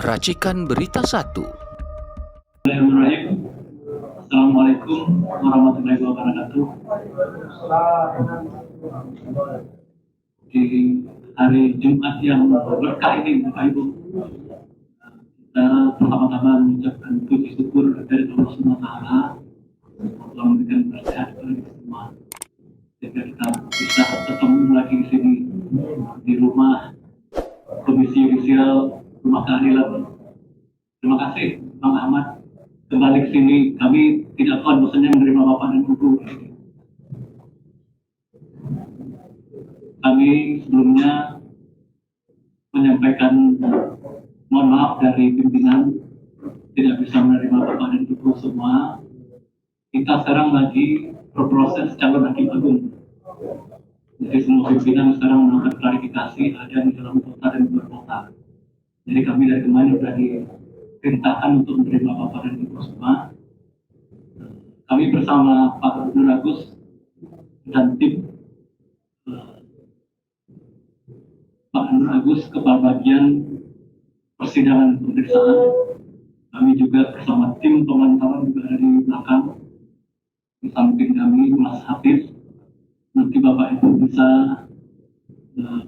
Racikan Berita 1. Bismillahirrahmanirrahim. Assalamualaikum warahmatullahi wabarakatuh. Di hari Jumat yang berkah ini, Bapak Ibu, kita pertama-tama mengucapkan puji syukur dari Allah SWT telah memberikan berkat bagi kita semua, sehingga kita bisa ketemu lagi di sini di rumah Komisi Yudisial Rumah Keadilan. Terima kasih Bang Ahmad kembali ke sini. Kami tidak akan bosannya menerima Bapak dan Ibu. Kami sebelumnya menyampaikan mohon maaf dari pimpinan tidak bisa menerima Bapak dan Ibu semua. Kita sekarang lagi berproses calon hakim agung. Jadi semua pimpinan sekarang melakukan klarifikasi ada di dalam kota dan luar kota. Jadi kami dari kemarin sudah diperintahkan untuk menerima Bapak dan Ibu semua. Kami bersama Pak Nur Agus dan tim Pak Nur Agus Kepala Bagian Persidangan Pemeriksaan. Kami juga bersama tim pemantauan juga ada di belakang. Di samping kami Mas Hafiz. Nanti Bapak Ibu bisa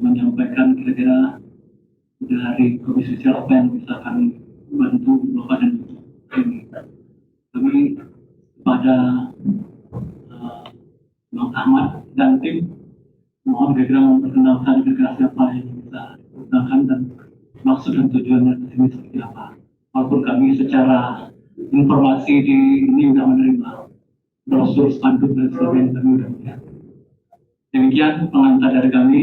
menyampaikan kira-kira dari Komisi Yudisial apa yang bisa kami bantu Bapak dan Ibu ini. Kami kepada Bang Ahmad dan tim mohon segera memperkenalkan kira-kira siapa yang bisa digunakan dan maksud dan tujuannya ke sini seperti apa. Walaupun kami secara informasi di ini sudah menerima brosur, spanduk dan sebagainya, kami sudah melihat. Demikian pengantar dari kami.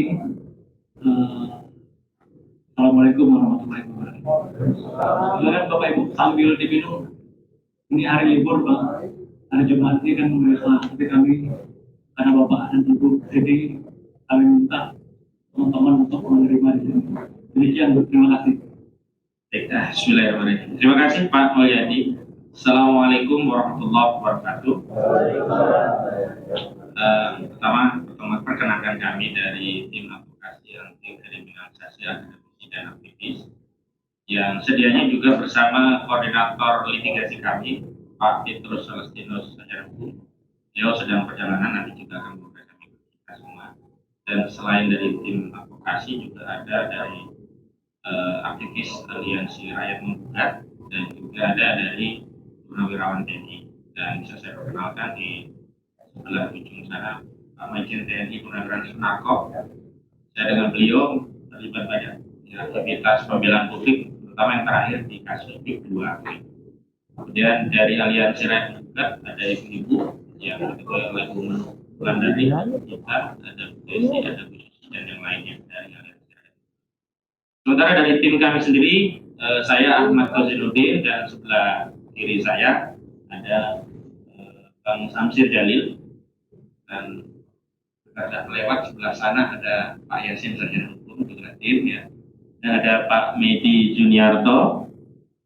Assalamualaikum warahmatullahi wabarakatuh. Silakan Bapak Ibu sambil diminum. Ini hari libur Bang. Hari Jumat ini kan biasa, tapi kami karena Bapak dan Ibu, jadi kami minta teman-teman untuk menerima di sini. Demikian, terima kasih. Bismillahirrahmanirrahim. Terima kasih Pak Mulyadi. Assalamualaikum warahmatullahi wabarakatuh. Pertama perkenalkan kami dari tim advokasi anti kriminalisasi akademisi dan aktivis yang sedianya juga bersama koordinator litigasi kami Pak Petrus Celestinus Sajarbu. Beliau sedang perjalanan, nanti juga akan memberikan kita semua. Dan selain dari tim advokasi juga ada dari aktivis Aliansi Rakyat Menggugat dan juga ada dari Purnawirawan TNI. Dan bisa saya perkenalkan di sebelah ujung sana Pak Majen TNI Purnawirawan Sunarko. Saya dengan beliau terlibat banyak di aktivitas pembelaan publik, terutama yang terakhir di kasus PIK 2. Kemudian dari Aliansi Rakyat Menggugat ada ibu-ibu yang diketuai oleh Bu Wulandari, kita ada Bu Desi, ada Bu Susi, dan yang lainnya dari Aliansi Rakyat. Sementara dari tim kami sendiri, saya Ahmad Kozinuddin dan sebelah kiri saya ada Bang Samsir Jalil, dan ada lewat sebelah sana ada Pak Yasin Sarjana Hukum juga tim ya, dan ada Pak Medi Juniarto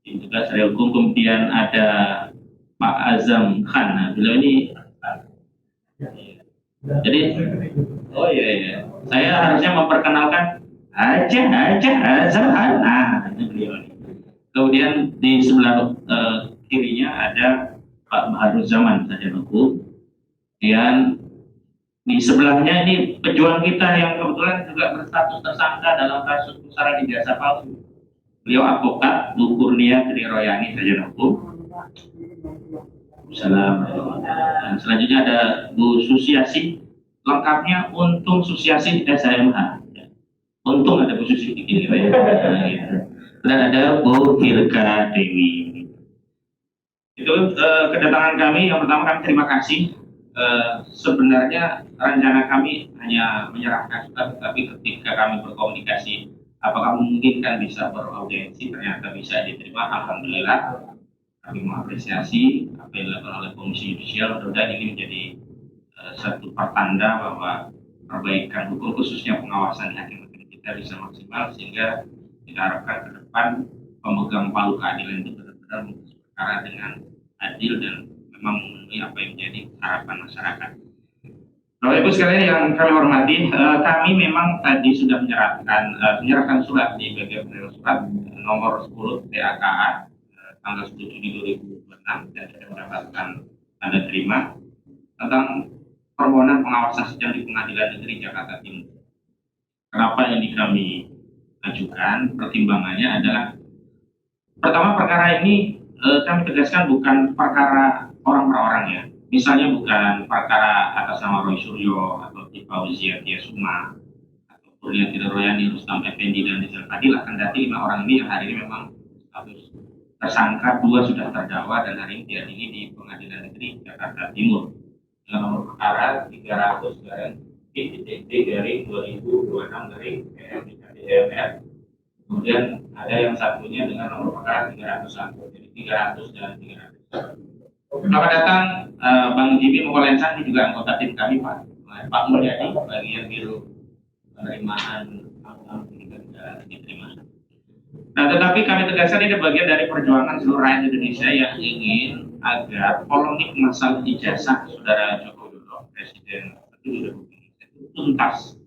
juga sarjana hukum, kemudian ada Pak Azam Khan. Nah, beliau ini jadi oh iya saya harusnya memperkenalkan aja Azam Khan. Nah, ini beliau ini. Kemudian di sebelah kirinya ada Pak Baharuzaman sarjana hukum. Kemudian di sebelahnya ini pejuang kita yang kebetulan juga berstatus tersangka dalam kasus pusaran ijazah palsu. Beliau advokat Bu Kurnia Triroyani sarjana hukum. Assalamualaikum. Dan selanjutnya ada Bu Susiasi, lengkapnya Untung Susiasi SHMH. Untung ada Bu Susi gitu ya. Dan ada Bu Virga Dewi. Itu kedatangan kami. Yang pertama kami terima kasih. Sebenarnya rencana kami hanya menyerahkan surat, tetapi ketika kami berkomunikasi apakah memungkinkan bisa beraudiensi, ternyata bisa diterima. Alhamdulillah, kami mengapresiasi apa yang dilakukan oleh Komisi Yudisial. Mudah-mudahan ini menjadi satu pertanda bahwa perbaikan hukum khususnya pengawasan di hakim-hakim kita bisa maksimal, sehingga kita harapkan ke depan pemegang palu keadilan itu benar-benar memutus perkara dengan adil dan memang memenuhi apa yang menjadi harapan masyarakat. Bapak Ibu sekalian yang kami hormati, kami memang tadi sudah menyerahkan surat di bagian penerima surat nomor 10 TAKA tanggal 10 Juni 2026 dan sudah mendapatkan tanda terima tentang permohonan pengawasan sidang di Pengadilan Negeri Jakarta Timur. Kenapa ini kami ajukan? Pertimbangannya adalah pertama, perkara ini kami tegaskan bukan perkara orang per orang ya. Misalnya bukan perkara atas nama Roy Suryo atau Fauzia Tiasuma atau Kurniati Royani, Rustam Effendi dan Rizal Fadil. Akan dati 5 orang ini yang hari ini memang status tersangka, 2 sudah terdakwa dan hari ini diadili di Pengadilan Negeri Jakarta Timur dengan nomor perkara 300 garing PDT garing 2026 garing PMDKDMR. Kemudian ada yang satunya dengan nomor perkara 301, jadi 300 dan 300. Selamat datang Bang Jimmy Mokolensan, ini juga anggota tim kami Pak Mulyadi, bagian biro penerimaan kita sudah diterima. Nah, tetapi kami tegaskan ini bagian dari perjuangan seluruh rakyat Indonesia yang ingin agar polemik masalah ijazah Saudara Joko Widodo, Presiden Republik Indonesia itu tuntas.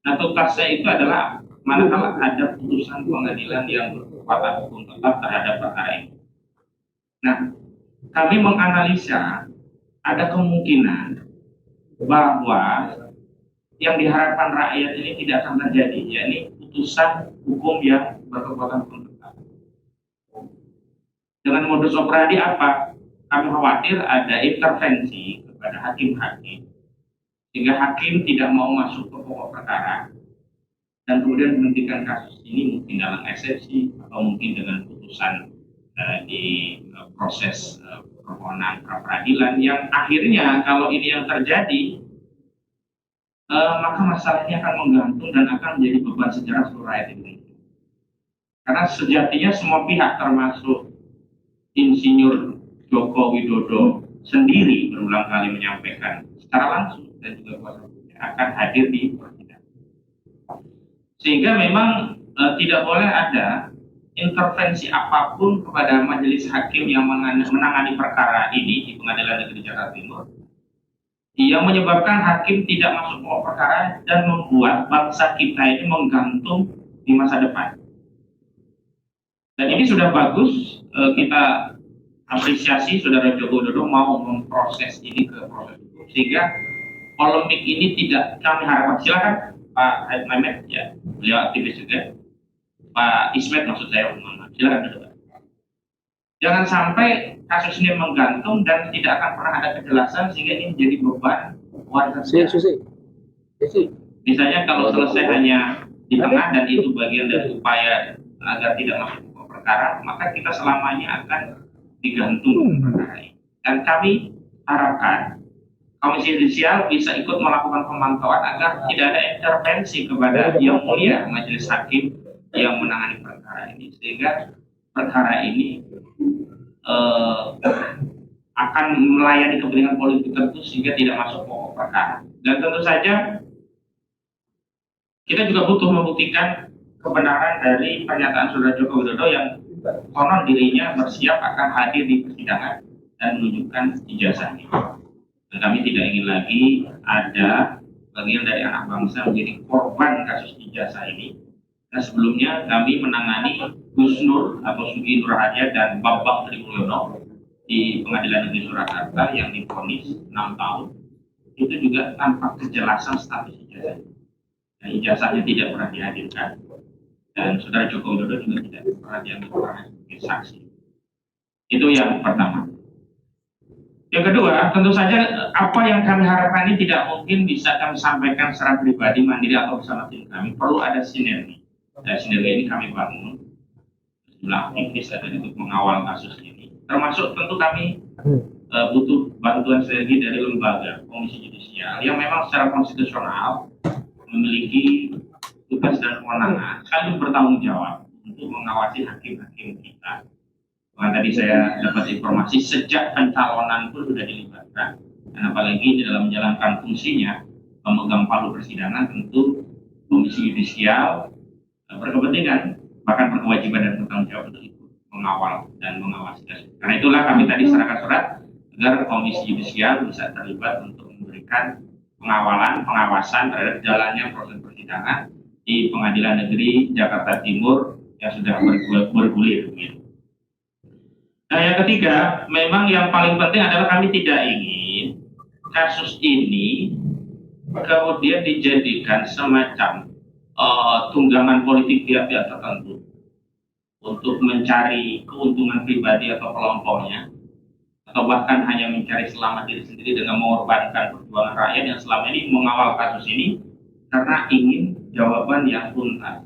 Nah, tuntasnya itu adalah manakala ada putusan pengadilan yang berkekuatan hukum tetap terhadap perkara ini. Nah, kami menganalisa ada kemungkinan bahwa yang diharapkan rakyat ini tidak akan terjadi, yakni putusan hukum yang berkekuatan hukum tetap. Dengan modus operandi apa? Kami khawatir ada intervensi kepada hakim-hakim, sehingga hakim tidak mau masuk ke pokok perkara, dan kemudian menghentikan kasus ini mungkin dalam eksepsi atau mungkin dengan putusan di proses permohonan pra peradilan yang akhirnya kalau ini yang terjadi maka masalahnya akan menggantung dan akan menjadi beban sejarah seluruh rakyat Indonesia. Karena sejatinya semua pihak termasuk Insinyur Joko Widodo sendiri berulang kali menyampaikan secara langsung dan juga kuasa hukumnya akan hadir di persidangan. Sehingga memang tidak boleh ada intervensi apapun kepada majelis hakim yang menangani perkara ini di Pengadilan Negeri Jakarta Timur yang menyebabkan hakim tidak masuk pokok perkara dan membuat bangsa kita ini menggantung di masa depan. Dan ini sudah bagus, kita apresiasi Saudara Joko Widodo mau memproses ini ke proses hukum sehingga polemik ini tidak kami harapkan. Silakan Pak Haid Mehmet, ya, beliau aktivis juga. Pak Ismet maksud saya, silakan dulu. Jangan sampai kasus ini menggantung dan tidak akan pernah ada kejelasan sehingga ini menjadi beban warga. Misalnya kalau selesai hanya di tengah dan itu bagian dari upaya agar tidak masuk ke perkara, maka kita selamanya akan digantung perkara ini. Dan kami harapkan Komisi Yudisial bisa ikut melakukan pemantauan agar tidak ada intervensi kepada Yang Mulia Majelis Hakim yang menangani perkara ini, sehingga perkara ini akan melayani kepentingan politik tertentu sehingga tidak masuk pokok perkara. Dan tentu saja kita juga butuh membuktikan kebenaran dari pernyataan Saudara Joko Widodo yang konon dirinya bersiap akan hadir di persidangan dan menunjukkan ijazahnya. Dan kami tidak ingin lagi ada bagian dari anak bangsa menjadi korban kasus ijazah ini. Nah, sebelumnya kami menangani Gus Nur atau Sugi Nur Hadiah dan Bambang Trimulyono di Pengadilan Negeri Surakarta yang divonis 6 tahun. Itu juga tanpa kejelasan status ijazah. Dan ijazahnya tidak pernah dihadirkan. Dan Saudara Joko Widodo juga tidak pernah dianggap sebagai saksi. Itu yang pertama. Yang kedua, tentu saja apa yang kami harapkan ini tidak mungkin bisa kami sampaikan secara pribadi, mandiri atau bersama tim kami. Perlu ada sinergi. Dan sinergi ini kami bangun. Sejumlah aktivis ada untuk mengawal kasus ini. Termasuk tentu kami butuh bantuan sinergi dari lembaga Komisi Yudisial yang memang secara konstitusional memiliki tugas dan kewenangan sekaligus bertanggung jawab untuk mengawasi hakim-hakim kita. Tadi saya dapat informasi sejak pencalonan pun sudah dilibatkan, dan apalagi di dalam menjalankan fungsinya pemegang palu persidangan tentu Komisi Yudisial berkepentingan bahkan berkewajiban dan bertanggung jawab untuk itu mengawal dan mengawasi. Karena itulah kami tadi serahkan surat agar Komisi Yudisial bisa terlibat untuk memberikan pengawasan terhadap jalannya proses persidangan di Pengadilan Negeri Jakarta Timur yang sudah bergulir. Gitu. Nah, yang ketiga, memang yang paling penting adalah kami tidak ingin kasus ini kemudian dijadikan semacam tunggangan politik pihak-pihak tertentu untuk mencari keuntungan pribadi atau kelompoknya, atau bahkan hanya mencari selamat diri sendiri dengan mengorbankan perjuangan rakyat yang selama ini mengawal kasus ini karena ingin jawaban yang tuntas.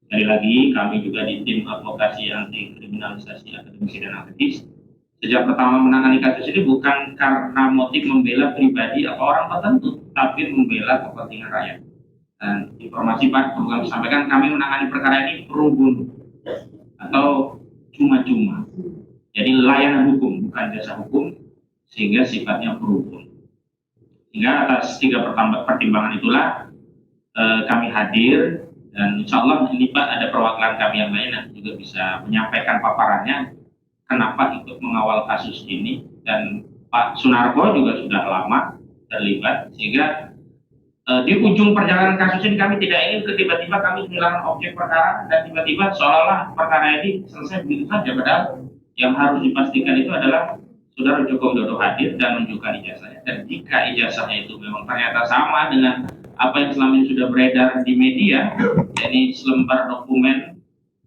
Sekali lagi, kami juga di tim advokasi anti kriminalisasi akademisi dan aktivis sejak pertama menangani kasus ini bukan karena motif membela pribadi atau orang tertentu, tapi membela kepentingan rakyat. Dan informasi Pak perlu kami sampaikan, kami menangani perkara ini pro bono atau cuma-cuma. Jadi layanan hukum, bukan jasa hukum, sehingga sifatnya pro bono. Hingga atas 3 pertimbangan itulah kami hadir, dan insya Allah ini Pak ada perwakilan kami yang lain yang juga bisa menyampaikan paparannya kenapa ikut mengawal kasus ini, dan Pak Sunarko juga sudah lama terlibat, sehingga di ujung perjalanan kasus ini kami tidak ingin tiba-tiba kami kehilangan objek perkara dan tiba-tiba seolah-olah perkara ini selesai begitu saja, padahal yang harus dipastikan itu adalah Saudara Joko Widodo hadir dan menunjukkan ijazahnya, dan jika ijazahnya itu memang ternyata sama dengan apa yang selama ini sudah beredar di media, yakni selembar dokumen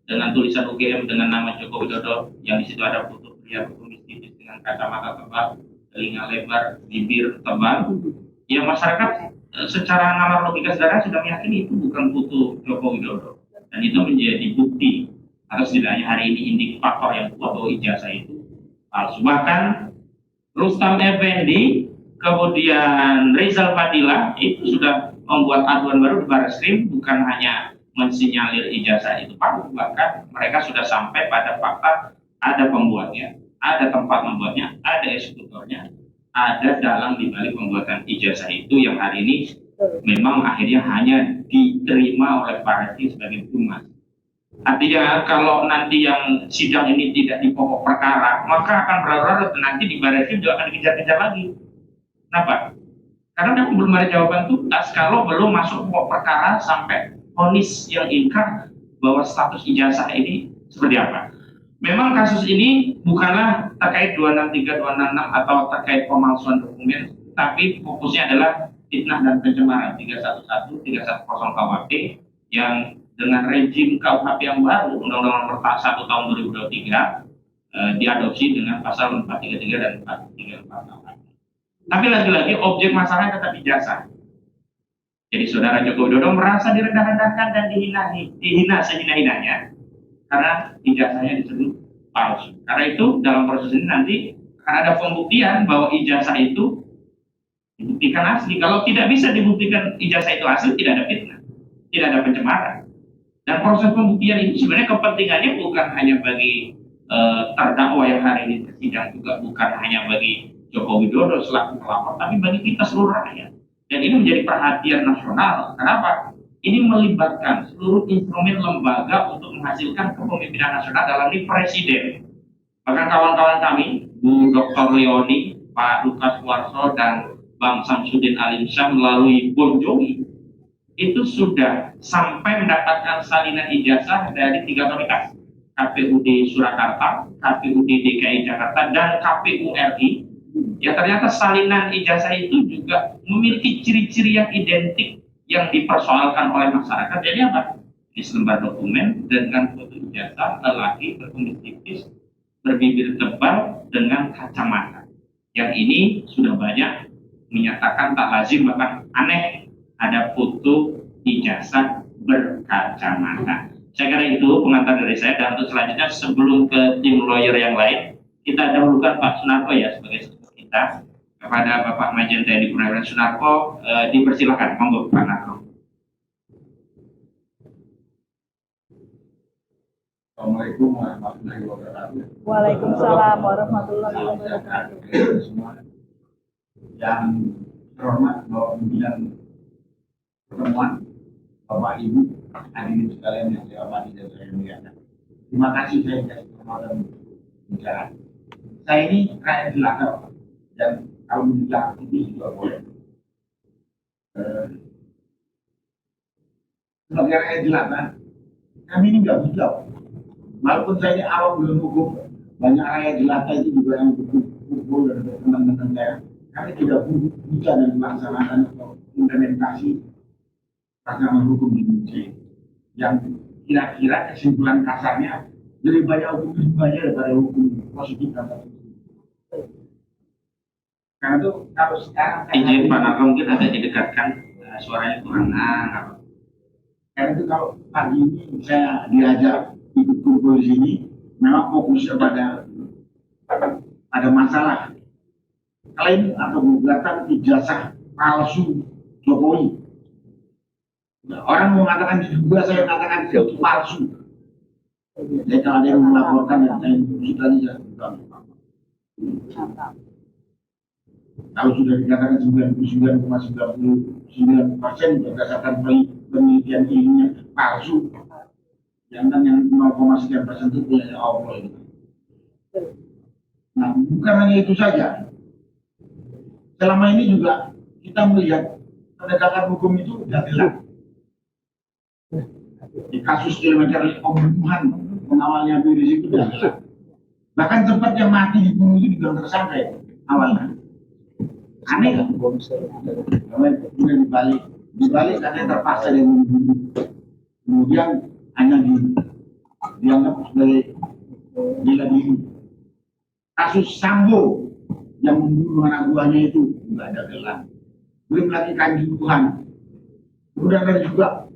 dengan tulisan UGM dengan nama Joko Widodo yang di situ ada foto pria berkumis tipis dengan kacamata tebal, telinga lebar, bibir tebal, ya masyarakat secara nalar logika sederhana sudah meyakini itu bukan foto Joko Widodo, dan itu menjadi bukti atau setidaknya hari ini indikator yang kuat bahwa ijazah itu palsu. Bahkan Rustam Effendi kemudian Rizal Fadila itu sudah membuat aduan baru di Barreskrim, bukan hanya mensinyalir ijazah itu palsu, bahkan mereka sudah sampai pada fakta ada pembuatnya, ada tempat membuatnya, ada eksekutornya, ada dalang di balik pembuatan ijazah itu yang hari ini memang akhirnya hanya diterima oleh Barreskrim sebagai humas. Artinya kalau nanti yang sidang ini tidak di pokok perkara, maka akan berlarut-larut nanti di Barreskrim juga akan dikejar-kejar lagi. Kenapa? Karena memang belum ada jawaban tuntas kalau belum masuk pokok perkara sampai vonis yang ingkar bahwa status ijazah ini seperti apa. Memang kasus ini bukanlah terkait 263, 266 atau terkait pemalsuan dokumen, tapi fokusnya adalah fitnah dan pencemaran 311, 310 KUHP yang dengan rejim KUHP yang baru, Undang-Undang Nomor 1 Tahun 2023, diadopsi dengan pasal 433 dan 434. Tapi lagi-lagi objek masalahnya tetap ijazah. Jadi Saudara Joko Widodo merasa direndah-rendahkan dan dihina sehina-hinanya karena ijazahnya disebut palsu. Karena itu dalam proses ini nanti akan ada pembuktian bahwa ijazah itu dibuktikan asli. Kalau tidak bisa dibuktikan ijazah itu asli, tidak ada fitnah, tidak ada pencemaran. Dan proses pembuktian ini sebenarnya kepentingannya bukan hanya bagi terdakwa yang hari ini bersidang, juga bukan hanya bagi Joko Widodo selaku pelapor, tapi bagi kita seluruh rakyat. Dan ini menjadi perhatian nasional. Kenapa? Ini melibatkan seluruh instrumen lembaga untuk menghasilkan kepemimpinan nasional dalam ini presiden. Bahkan kawan-kawan kami, Bu Dr. Leoni, Pak Lukas Warso, dan Bang Samsudin Alimsyah melalui Bon Jovi itu sudah sampai mendapatkan salinan ijazah dari 3 otoritas, KPUD Surakarta, KPUD DKI Jakarta, dan KPU RI. Ya ternyata salinan ijazah itu juga memiliki ciri-ciri yang identik yang dipersoalkan oleh masyarakat. Jadi apa? Ini selembar dokumen dengan foto ijazah lelaki berkumis tipis, berbibir tebal dengan kacamata. Yang ini sudah banyak menyatakan tak lazim, bahkan aneh ada foto ijazah berkacamata. Saya kira itu pengantar dari saya, dan untuk selanjutnya sebelum ke tim lawyer yang lain, kita dahulukan Pak Sunarko ya sebagai speaker kita. Kepada Bapak Majen TNI Purnawirawan Sunarko, dipersilakan, monggo Pak Narko. Assalamualaikum warahmatullahi wabarakatuh. Waalaikumsalam warahmatullahi wabarakatuh. Semua yang terhormat Bapak Pimpinan pertemuan, Bapak Ibu, hadirin sekalian yang saya hormati dan saya muliakan. Terima kasih saya dikasih kesempatan untuk bicara. Saya ini rakyat jelata, dan kalau menjelaskan itu juga boleh. eh, sebagai rakyat jelata, kami ini nggak bisa. Walaupun saya ini awam dalam hukum, banyak rakyat jelata itu juga yang berkumpul dan teman-teman saya. Kami tidak bisa dan melaksanakan atau implementasi rancangan hukum di Indonesia yang kira-kira kesimpulan kasarnya lebih banyak hukum banyak daripada hukum positif dan positif. Karena itu kalau sekarang Izin Pak Narko mungkin agak didekatkan, suaranya kurang apa. karena itu kalau pagi ini saya diajak ikut kumpul di sini, memang fokusnya pada masalah klaim atau gugatan ijazah palsu Jokowi. Nah, orang mengatakan diduga, saya mengatakan itu palsu. Jadi kalau ada yang melaporkan dan saya kita saja. Kalau sudah dikatakan 99,99% berdasarkan penelitian ilmiah palsu, jangan yang 0,sekian% itu punya Allah itu. Nah, bukan hanya itu saja. Selama ini juga kita melihat penegakan hukum itu tidak jelas. Di kasus kilometer pembunuhan pengawalnya Habib Rizik itu tidak jelas. Bahkan tempat yang mati dibunuh itu juga tersangka ya, awalnya. Aneh kan? Kemudian dibalik karena terpaksa dia membunuh. Kemudian hanya dianggap sebagai bela diri. Kasus Sambo yang membunuh anak buahnya itu nggak ada gelar. Belum lagi kanjuruhan. Kemudian ada juga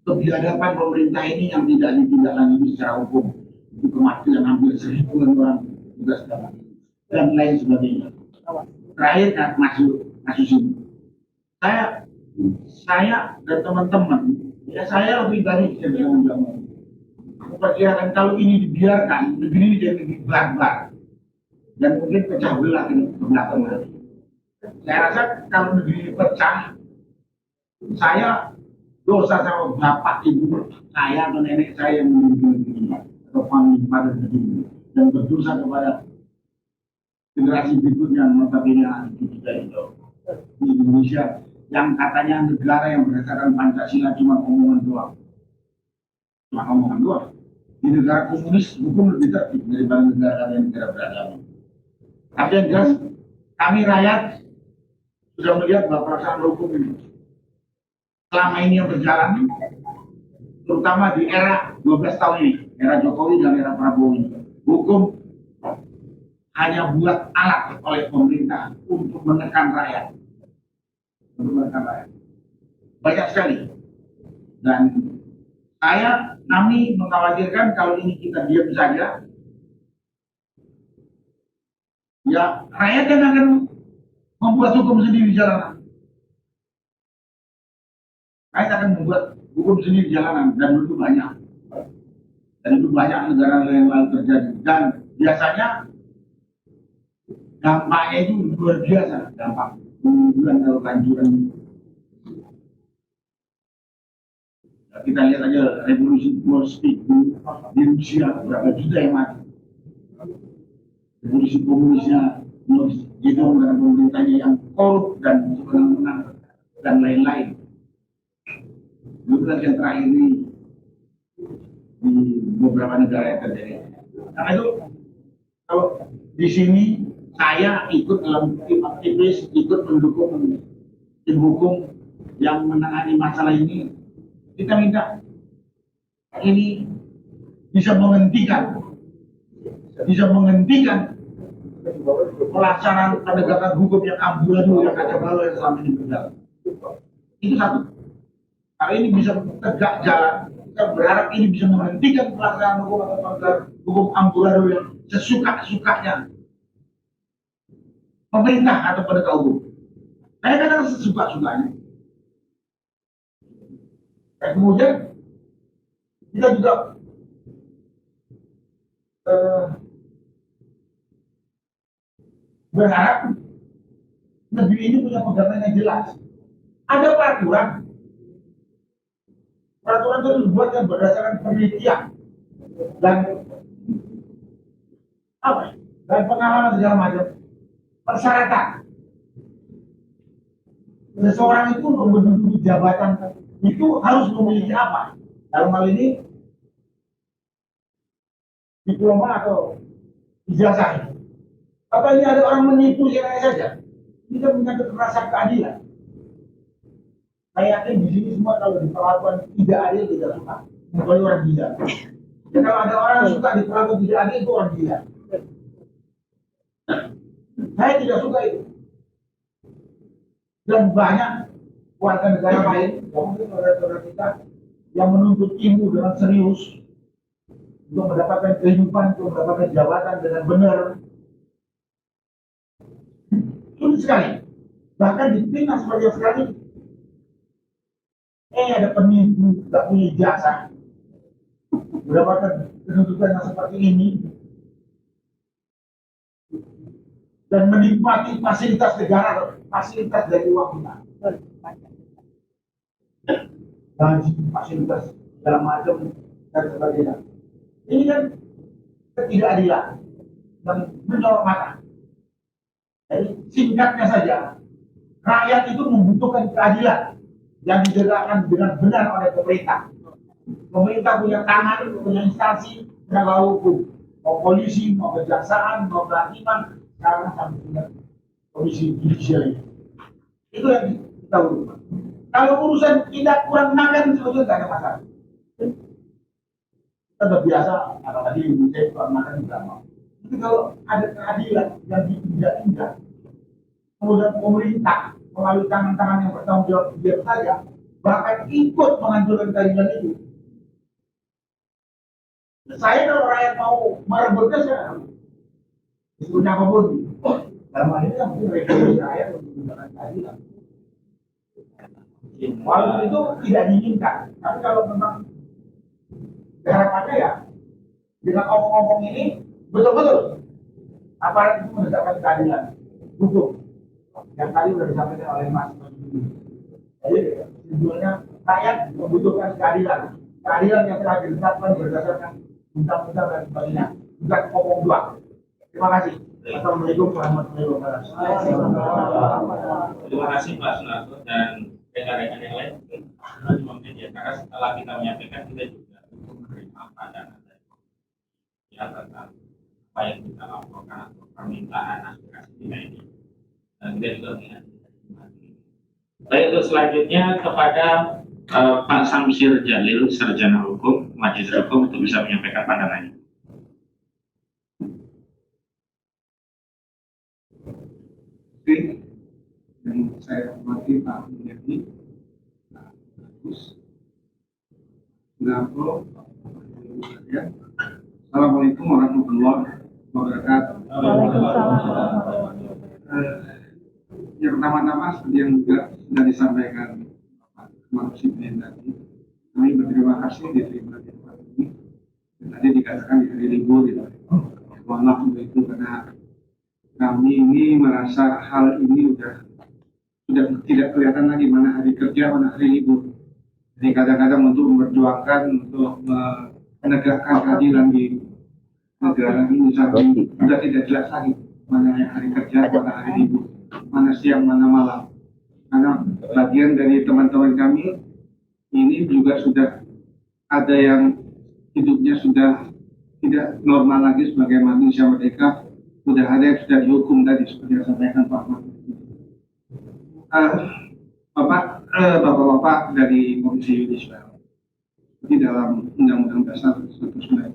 kebiadaban pemerintah ini yang tidak ditindaklanjuti secara hukum. Itu kematian hampir 1000-an orang juga sudah mati dan lain sebagainya. Terakhir kan masuk kasus ini. Saya dan teman-teman, ya saya lebih dari saya bisa menjawab. Perkirakan kalau ini dibiarkan, negeri ini jadi barbar dan mungkin pecah belah ke belakang. Saya rasa kalau negeri ini pecah, saya dosa sama bapak ibu saya atau nenek saya yang memimpin negeri ini atau family pada negeri ini dan berdosa kepada generasi berikutnya notabene anak kita itu di Indonesia yang katanya negara yang berdasarkan Pancasila cuma omongan doang. Di negara komunis hukum lebih tertib daripada negara beragama. Tapi yang jelas kami rakyat sudah melihat bahwa pelaksanaan hukum ini selama ini yang berjalan, terutama di era 12 tahun ini, era Jokowi dan era Prabowo ini, hukum hanya buat alat oleh pemerintah untuk menekan rakyat. Banyak sekali. Dan kami mengkhawatirkan kalau ini kita diam saja, ya rakyat yang akan membuat hukum sendiri di jalanan. Rakyat akan membuat hukum sendiri di jalanan dan itu banyak. Dan itu banyak negara yang lalu terjadi. Dan biasanya dampaknya itu luar biasa, dampak pembunuhan atau kehancuran. Kita lihat aja revolusi Bolshevik di Rusia, berapa juta yang mati. Revolusi komunisnya itu dengan pemerintahnya yang korup dan sebenarnya dan lain-lain. Belum lagi yang terakhir ini di beberapa negara yang terjadi. Karena itu kalau di sini saya ikut dalam tim aktivis, ikut mendukung tim hukum yang menangani masalah ini. Kita minta ini bisa menghentikan pelaksanaan penegakan hukum yang amburadul yang ada baru yang selama ini berjalan. Itu satu. Kalau ini bisa tegak jalan, kita berharap ini bisa menghentikan pelaksanaan hukum atau hukum amburadul yang sesuka-sukanya pemerintah atau penegak hukum. Saya kadang sesuka-sukanya. Dan kemudian kita juga berharap negeri ini punya pegangan yang jelas. Ada peraturan itu dibuat yang berdasarkan penelitian dan dan pengalaman segala macam persyaratan. Seseorang itu untuk menduduki jabatan itu harus memiliki apa? Dalam hal ini diploma atau ijazah. Apa ini ada orang menipu saja? Ini kan menyangkut rasa keadilan. Saya yakin di sini semua kalau diperlakukan tidak adil tidak suka, kecuali orang gila. Ya, kalau ada orang yang suka diperlakukan tidak adil itu orang gila. Saya tidak suka itu. Dan banyak warga negara lain, mungkin saudara-saudara kita yang menuntut ilmu dengan serius untuk mendapatkan kehidupan, untuk mendapatkan jabatan dengan benar. Sulit sekali. Bahkan di timnas sebagian sekali ada penipu, tidak punya jasa, mendapatkan kedudukan yang seperti ini, dan menikmati fasilitas negara, fasilitas dari uang kita, gaji, fasilitas segala macam dan sebagainya. Ini kan ketidakadilan dan mencolok mata. Jadi singkatnya saja, rakyat itu membutuhkan keadilan yang ditegakkan dengan benar oleh pemerintah. Pemerintah punya tangan, punya instansi penegak hukum, mau polisi, mau kejaksaan, mau kehakiman, sekarang sampai punya komisi judisial ini. Itu yang kita butuhkan. Kalau urusan kita kurang makan sebetulnya tidak ada masalah. Kita sudah biasa, kalau tadi saya kurang makan juga mau. Tapi kalau ada keadilan yang diinjak-injak, kemudian pemerintah melalui tangan-tangan yang bertanggung jawab dia saja, bahkan ikut menghancurkan keadilan itu. Saya kalau rakyat mau merebutnya, saya disebutnya apapun. Dalam hal ini yang mungkin regulasi rakyat untuk menggunakan keadilan. Walaupun itu tidak diinginkan, tapi kalau memang harapannya ya dengan omong-omong ini betul-betul aparat itu menegakkan keadilan hukum yang tadi sudah disampaikan oleh Mas. Jadi tujuannya rakyat membutuhkan keadilan yang telah ditetapkan berdasarkan undang-undang dan sebagainya, bukan omong doang. Terima kasih. Assalamualaikum warahmatullahi wabarakatuh. Terima kasih Pak Sunarto dan rekan-rekan yang lain. Karena setelah kita menyampaikan, kita juga menerima pandangan dari ya tentang apa yang kita laporkan atau permintaan aspirasi kita ini. Dan kita juga melihat. Baik, untuk selanjutnya kepada Pak Samsir Jalil, Sarjana Hukum, Majelis Hukum, untuk bisa menyampaikan pandangannya. Oke, yang saya hormati Pak Mulyadi, Pak Agus, Sunarto, Assalamualaikum warahmatullahi wabarakatuh. Yang pertama-tama seperti yang juga sudah disampaikan Pak Marsipin tadi, kami berterima kasih diterima di tempat ini. Dan tadi dikatakan di hari libur gitu. Mohon maaf untuk itu karena kami ini merasa hal ini sudah tidak kelihatan lagi mana hari kerja, mana hari libur. Jadi kadang-kadang untuk memperjuangkan, untuk menegakkan keadilan di negara ini sudah tidak jelas lagi mana hari kerja, mana hari libur, mana siang, mana malam. Karena bagian dari teman-teman kami ini juga sudah ada yang hidupnya sudah tidak normal lagi sebagai manusia merdeka. Sudah ada yang sudah dihukum tadi seperti yang disampaikan Pak Ahmad. Bapak-bapak dari Komisi Yudisial, seperti dalam Undang-Undang Dasar 1945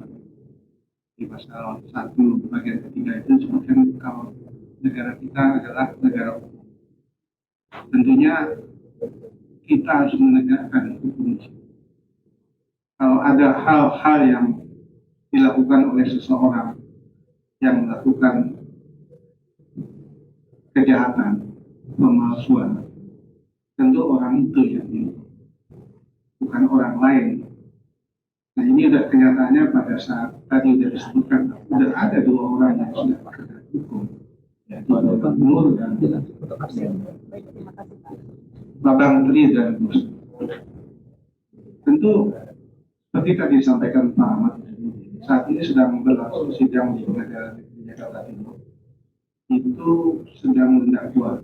di pasal 1 bagian ketiga itu disebutkan kalau negara kita adalah negara hukum. Tentunya kita harus menegakkan hukum. Kalau ada hal-hal yang dilakukan oleh seseorang yang melakukan kejahatan, pemalsuan, tentu orang itu yang bukan orang lain. Nah ini udah kenyataannya pada saat tadi sudah disebutkan, sudah ada 2 orang yang sudah kena hukum, yaitu Bapak Nur dan Babang Tri dan Gus. Tentu seperti tadi disampaikan Pak Ahmad, saat ini sedang berlangsung sidang di Pengadilan Negeri Jakarta Timur. Itu sedang mendakwa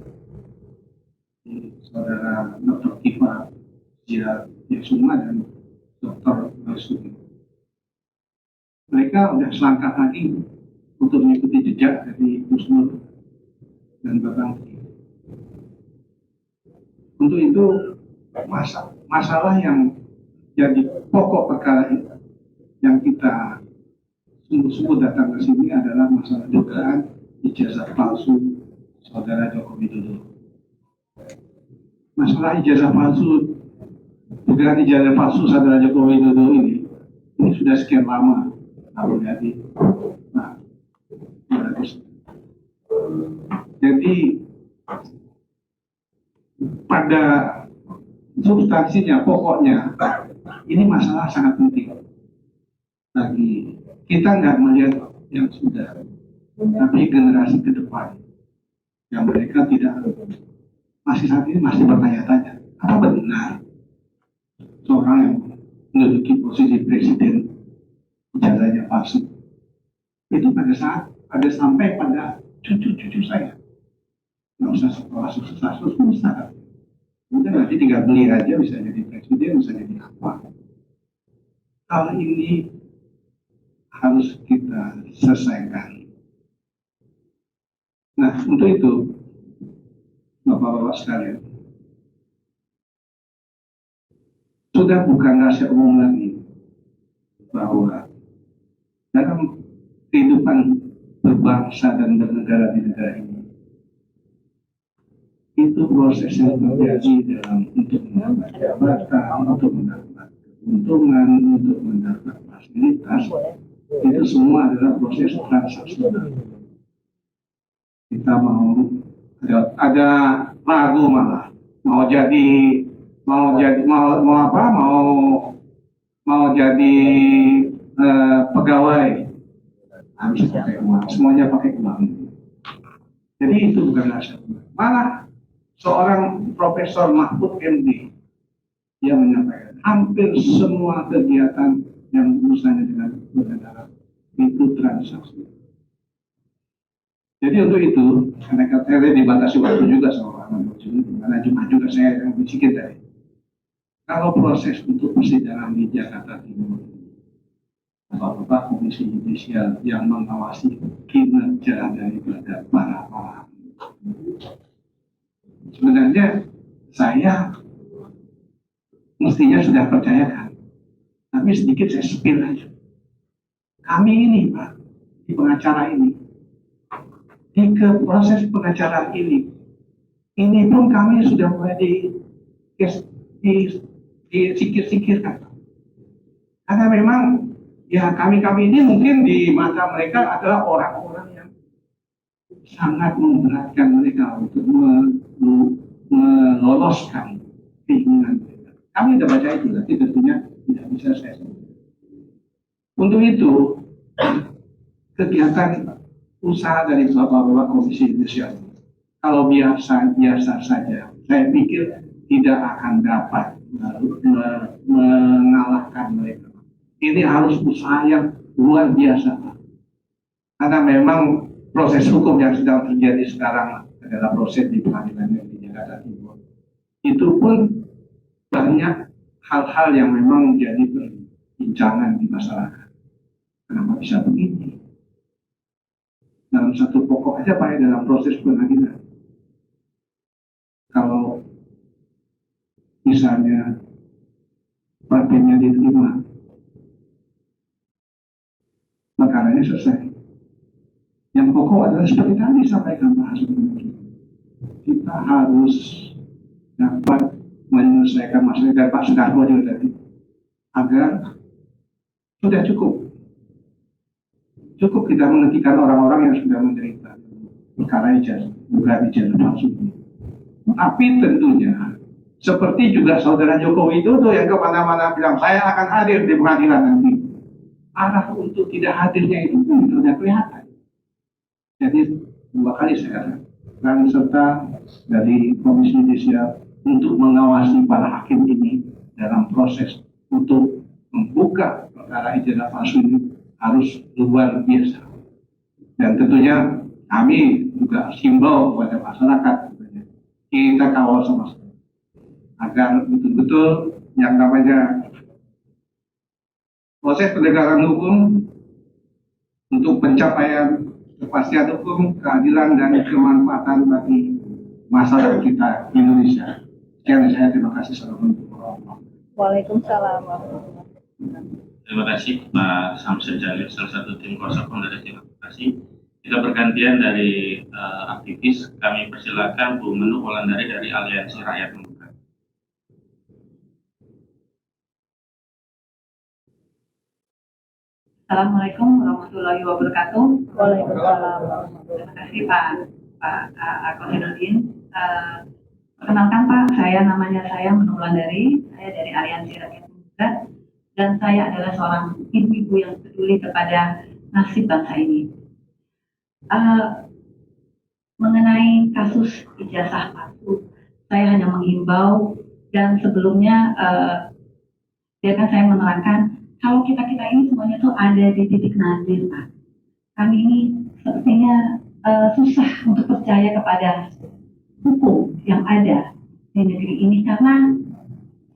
saudara Dr. Tifa Zia Yasuma dan Dr. Masudi. Mereka sudah selangkah lagi untuk mengikuti jejak dari Gus Nur dan Babang. Untuk itu masalah yang jadi pokok perkara yang kita sungguh-sungguh datang ke sini adalah masalah dugaan ijazah palsu saudara Joko Widodo. Masalah ijazah palsu, dugaan ijazah palsu saudara Joko Widodo ini sudah sekian lama terjadi. Nah, jadi pada substansinya, pokoknya ini masalah sangat penting bagi kita, nggak melihat yang sudah, tapi generasi ke depan yang mereka tidak masih saat ini masih bertanya-tanya apa benar seorang yang menduduki posisi presiden ijazahnya palsu. Itu pada saat ada sampai pada cucu-cucu saya, nggak usah sekolah sukses bisa. Kemudian nanti tinggal beli aja, bisa jadi presiden, bisa jadi apa. Hal ini harus kita selesaikan. Nah, untuk itu, Bapak-Bapak sekalian, sudah bukan rahasia umum lagi bahwa dalam kehidupan berbangsa dan bernegara di negara ini, itu proses yang terjadi dalam untuk mendapat jabatan, untuk mendapat keuntungan, untuk mendapat fasilitas, itu semua adalah proses transaksional. Kita mau ada ragu malah mau jadi pegawai harus pakai uang, semuanya pakai uang. Jadi itu bukan rahasia. Malah seorang Profesor Mahfud MD yang menyampaikan hampir semua kegiatan yang urusannya dengan negara itu transaksi. Jadi untuk itu, karena saya dibatasi waktu juga sama Pak karena Jumat juga saya yang bisikin tadi. Kalau proses untuk persidangan di Jakarta Timur, Bapak Komisi Judisial yang mengawasi kinerja daripada para sebenarnya saya mestinya sudah percayakan, tapi sedikit saya spill aja. Kami ini Pak, di pengacara ini, di proses pengacaraan ini pun kami sudah mulai disikir-sikirkan. Karena memang ya kami ini mungkin di mata mereka adalah orang-orang yang sangat memberatkan mereka untuk meloloskan keinginan mereka. Kami sudah baca itu, tapi tentunya tidak bisa saya sebutkan. Untuk itu, kegiatan usaha dari Bapak-Bapak Komisi Judisial, kalau biasa saja, saya pikir tidak akan dapat mengalahkan mereka. Ini harus usaha yang luar biasa, karena memang proses hukum yang sedang terjadi sekarang adalah proses di pengadilan negeri Jakarta Timur. Itu pun banyak hal-hal yang memang menjadi perbincangan di masyarakat. Kenapa bisa begini? Dalam satu pokok aja Pak, dalam proses pengadilan. Kalau misalnya patentnya diterima, perkaranya selesai. Yang pokok adalah seperti tadi sampaikan Pak Hasan, kita harus dapat menyelesaikan masalah dan Pak Sudarmo juga tadi, agar sudah cukup kita menghentikan orang-orang yang sudah menderita perkara bukan ijazah palsu. Tapi tentunya seperti juga saudara Joko Widodo yang kemana-mana bilang saya akan hadir di pengadilan nanti, arah untuk tidak hadirnya itu pun sudah kelihatan. Jadi 2 kali saya peran serta dari Komisi Judisial untuk mengawasi para hakim ini dalam proses untuk membuka perkara ijazah palsu ini harus luar biasa. Dan tentunya kami juga himbau kepada masyarakat kita kawal sama-sama agar betul-betul yang namanya proses penegakan hukum untuk pencapaian kepastian hukum, keadilan, dan kemanfaatan bagi masyarakat kita Indonesia. Sekian saya, terima kasih. Assalamualaikum warahmatullahi wabarakatuh. Waalaikumsalam warahmatullahi wabarakatuh. Terima kasih Pak Samsul Jalil, salah satu tim kuasa hukum dari tim advokasi. Kita bergantian dari aktivis. Kami persilakan Bu Menu Wulandari dari Aliansi Rakyat Membuka. Assalamualaikum warahmatullahi wabarakatuh. Waalaikumsalam. Terima kasih Pak Kosinudin. Perkenalkan Pak, saya Menu Wulandari, saya dari Aliansi Rakyat Membuka, dan saya adalah seorang ibu-ibu yang peduli kepada nasib bangsa ini. Mengenai kasus ijazah palsu, saya hanya menghimbau, dan sebelumnya biarkan saya menerangkan kalau kita ini semuanya tuh ada di titik nadir, Pak. Kami ini sepertinya susah untuk percaya kepada hukum yang ada di negeri ini karena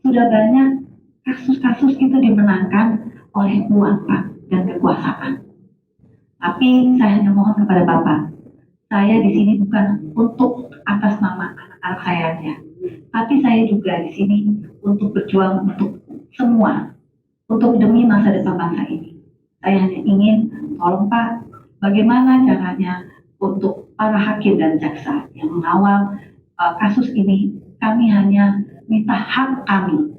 sudah banyak kasus-kasus itu dimenangkan oleh uang, Pak, dan kekuasaan. Tapi saya hanya mohon kepada Bapak, saya di sini bukan untuk atas nama anak-anak saya aja, tapi saya juga di sini untuk berjuang untuk semua, untuk demi masa depan bangsa ini. Saya hanya ingin, tolong Pak, bagaimana caranya untuk para hakim dan jaksa yang mengawal kasus ini. Kami hanya minta hak kami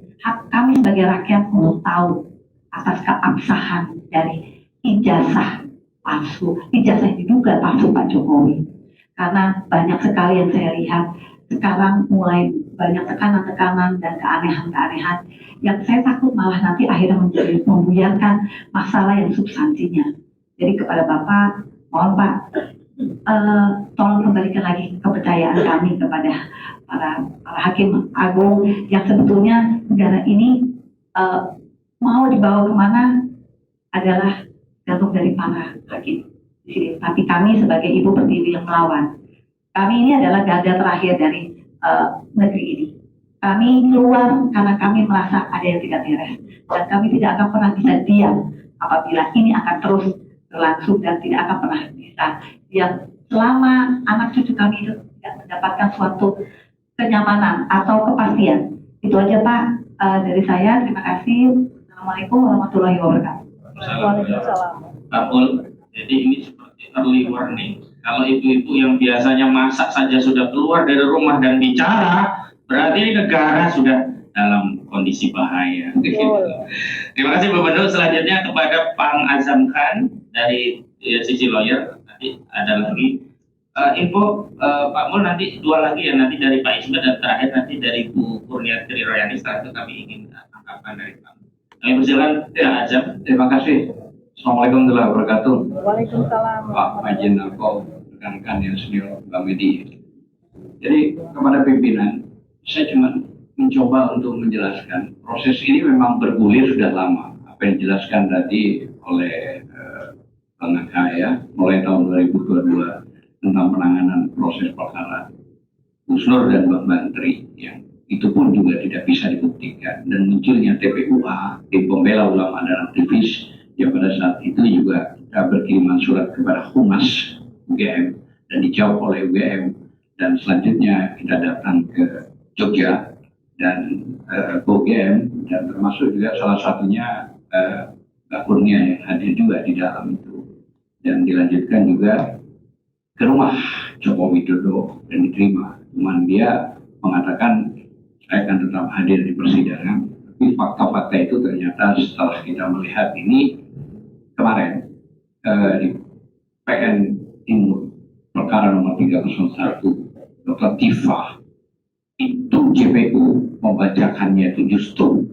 sebagai rakyat untuk tahu atas keabsahan dari ijazah palsu, ijazah yang diduga palsu Pak Jokowi. Karena banyak sekali yang saya lihat sekarang mulai banyak tekanan-tekanan dan keanehan-keanehan yang saya takut malah nanti akhirnya menjadi membuyarkan masalah yang substansinya. Jadi kepada Bapak, mohon Pak, tolong kembalikan lagi kepercayaan kami kepada para hakim agung yang sebetulnya negara ini mau dibawa kemana adalah gantung dari para hakim di sini. Tapi kami sebagai ibu pertiwi yang melawan, kami ini adalah garda terakhir dari negeri ini. Kami keluar karena kami merasa ada yang tidak beres, dan kami tidak akan pernah bisa diam apabila ini akan terus berlangsung dan tidak akan pernah bisa diam selama anak cucu kami itu tidak mendapatkan suatu kenyamanan atau kepastian. Itu aja Pak dari saya. Terima kasih. Assalamualaikum warahmatullahi wabarakatuh. Waalaikumsalam. Pak Mul, jadi ini seperti early warning. Kalau ibu-ibu yang biasanya masak saja sudah keluar dari rumah dan bicara, berarti ini negara sudah dalam kondisi bahaya. Terima kasih Bu Menu. Selanjutnya kepada Pang Azam Khan dari sisi lawyer. Nanti ada lagi info Pak Mul, nanti dua lagi ya, nanti dari Pak Ismet dan terakhir nanti dari Bu Kurniati Royani. Setelah itu kami ingin tanggapan dari Pak. Kami persilakan Pak Azam. Terima kasih. Assalamualaikum warahmatullahi wabarakatuh. Waalaikumsalam. Pak Majen Alko, rekan-rekan yang senior Mbak Medi. Jadi kepada pimpinan, saya cuma mencoba untuk menjelaskan proses ini memang bergulir sudah lama. Apa yang dijelaskan tadi oleh Bang Aka ya, mulai tahun 2022 tentang penanganan proses perkara Gusnur dan Bang Bantri, yang itu pun juga tidak bisa dibuktikan, dan munculnya TPUA, tim pembela ulama dan aktivis, yang pada saat itu juga berkiriman surat kepada Humas UGM dan dijawab oleh UGM, dan selanjutnya kita datang ke Jogja dan ke UGM, dan termasuk juga salah satunya Mbak Kurnia yang hadir juga di dalam itu, dan dilanjutkan juga ke rumah Joko Widodo dan diterima. Cuman dia mengatakan saya akan tetap hadir di persidangan, tapi fakta-fakta itu ternyata setelah kita melihat ini kemarin di PN Timur perkara nomor 301 Dr. Tifa itu JPU membacakannya itu justru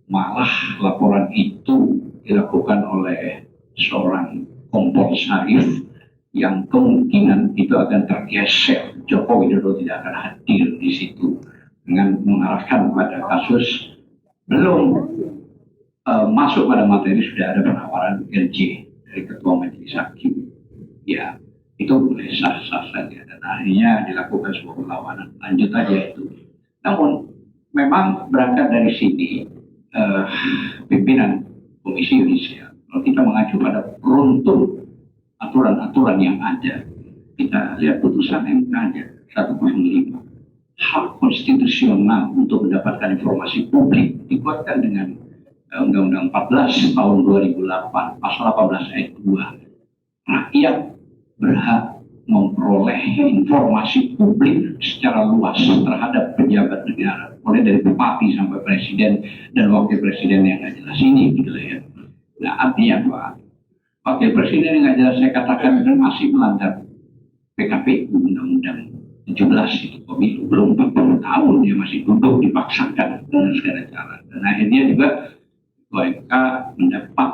malah laporan itu dilakukan oleh seorang Kompol Syarif yang kemungkinan itu akan tergeser, Joko Widodo tidak akan hadir di situ, dengan mengarahkan pada kasus belum masuk pada materi sudah ada penawaran LJ dari Ketua Majelis Hakim. Ya, itu boleh sah-sah saja dan akhirnya dilakukan sebuah perlawanan, lanjut aja itu. Namun memang berangkat dari sini pimpinan Komisi Yudisial, kalau kita mengacu pada runtun aturan-aturan yang ada, kita lihat putusan MK aja 105, hak konstitusional untuk mendapatkan informasi publik dikuatkan dengan Undang-Undang 14 tahun 2008 pasal 18 ayat 2. Rakyat berhak memperoleh informasi publik secara luas terhadap pejabat negara, mulai dari bupati sampai presiden dan wakil presiden yang nggak jelas ini, gitu ya. Nah, artinya apa? Wakil presiden yang nggak jelas saya katakan masih melanggar PKPU Undang-Undang 17 itu pemilu, belum 40 tahun dia masih duduk dipaksakan dengan segala cara. Dan akhirnya juga MK mendapat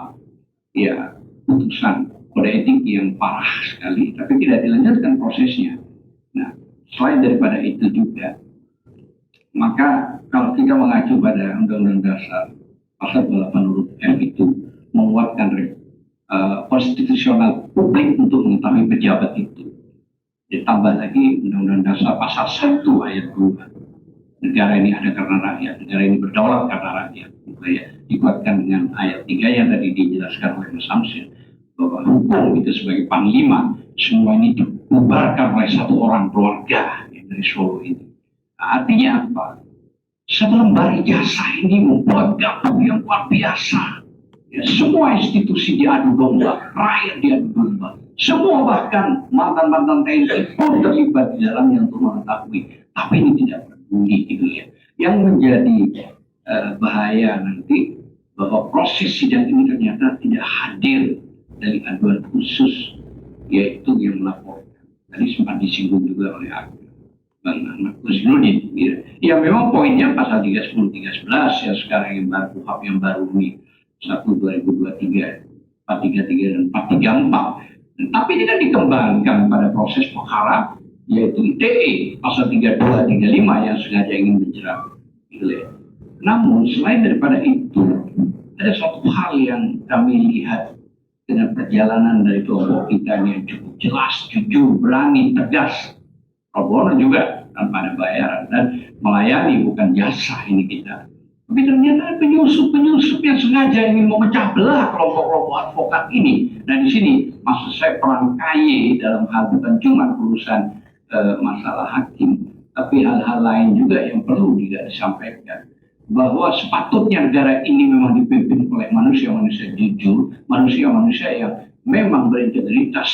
ya putusan kode etik yang parah sekali, tapi tidak dilanjutkan prosesnya. Nah, selain daripada itu juga, maka kalau kita mengacu pada Undang-Undang Dasar pasal 28 huruf F itu menguatkan konstitusional publik untuk mengetahui pejabat itu. Ditambah lagi Undang-Undang Dasar pasal 1 ayat 2. Negara ini ada karena rakyat, negara ini berdaulat karena rakyat. Ya, dikuatkan dengan ayat 3 yang tadi dijelaskan oleh Mas Samsul, bahwa hukum itu sebagai panglima, semua ini dibubarkan oleh satu orang keluarga dari Solo ini. Artinya apa? Satu lembar ijazah ini membuat gaduh yang luar biasa. Ya, semua institusi diadu domba, rakyat diadu domba. Semua bahkan mantan-mantan TNI pun terlibat di dalamnya untuk mengetahui. Tapi ini tidak peduli gitu ya. Yang menjadi bahaya nanti bahwa proses sidang ini ternyata tidak hadir dari aduan khusus, yaitu yang melaporkan. Tadi sempat disinggung juga oleh Bang Ahmad Kusnudin. Ya memang poinnya pasal 310, 311 yang sekarang yang baru KUHP yang baru ini 1/2023, 433 dan 434. Tapi tidak dikembangkan pada proses perkara, yaitu ITE pasal 32, 35 yang sengaja ingin menjerat. Namun selain daripada itu, ada satu hal yang kami lihat dengan perjalanan dari kelompok kita yang cukup jelas, jujur, berani, tegas. Prabowo juga tanpa ada bayaran dan melayani bukan jasa ini kita. Tapi ternyata ada penyusup-penyusup yang sengaja ingin memecah belah kelompok-kelompok advokat ini. Dan di sini maksud saya peran KY dalam hal bukan cuma urusan masalah hakim, tapi hal-hal lain juga yang perlu juga disampaikan. Bahwa sepatutnya negara ini memang dipimpin oleh manusia-manusia jujur, manusia-manusia yang memang berintegritas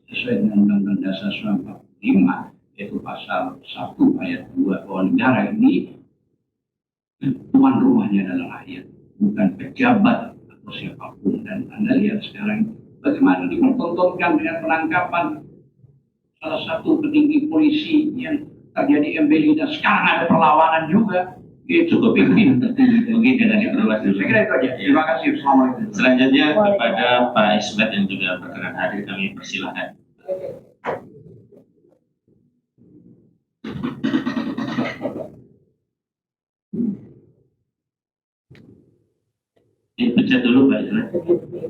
sesuai dengan Undang-Undang Dasar 1945, yaitu pasal 1 ayat 2, bahwa negara ini tuan rumahnya adalah rakyat, bukan pejabat atau siapapun. Dan Anda lihat sekarang bagaimana dipertontonkan dengan penangkapan salah satu petinggi polisi yang terjadi embeli dan sekarang ada perlawanan juga. Itu kepimpin tertinggi dan evaluasi. Saya kira itu aja. Terima kasih. Assalamualaikum. Selanjutnya kepada Pak Isbat yang juga berkenan hadir, kami persilahkan. Dipencet dulu Pak Isbat.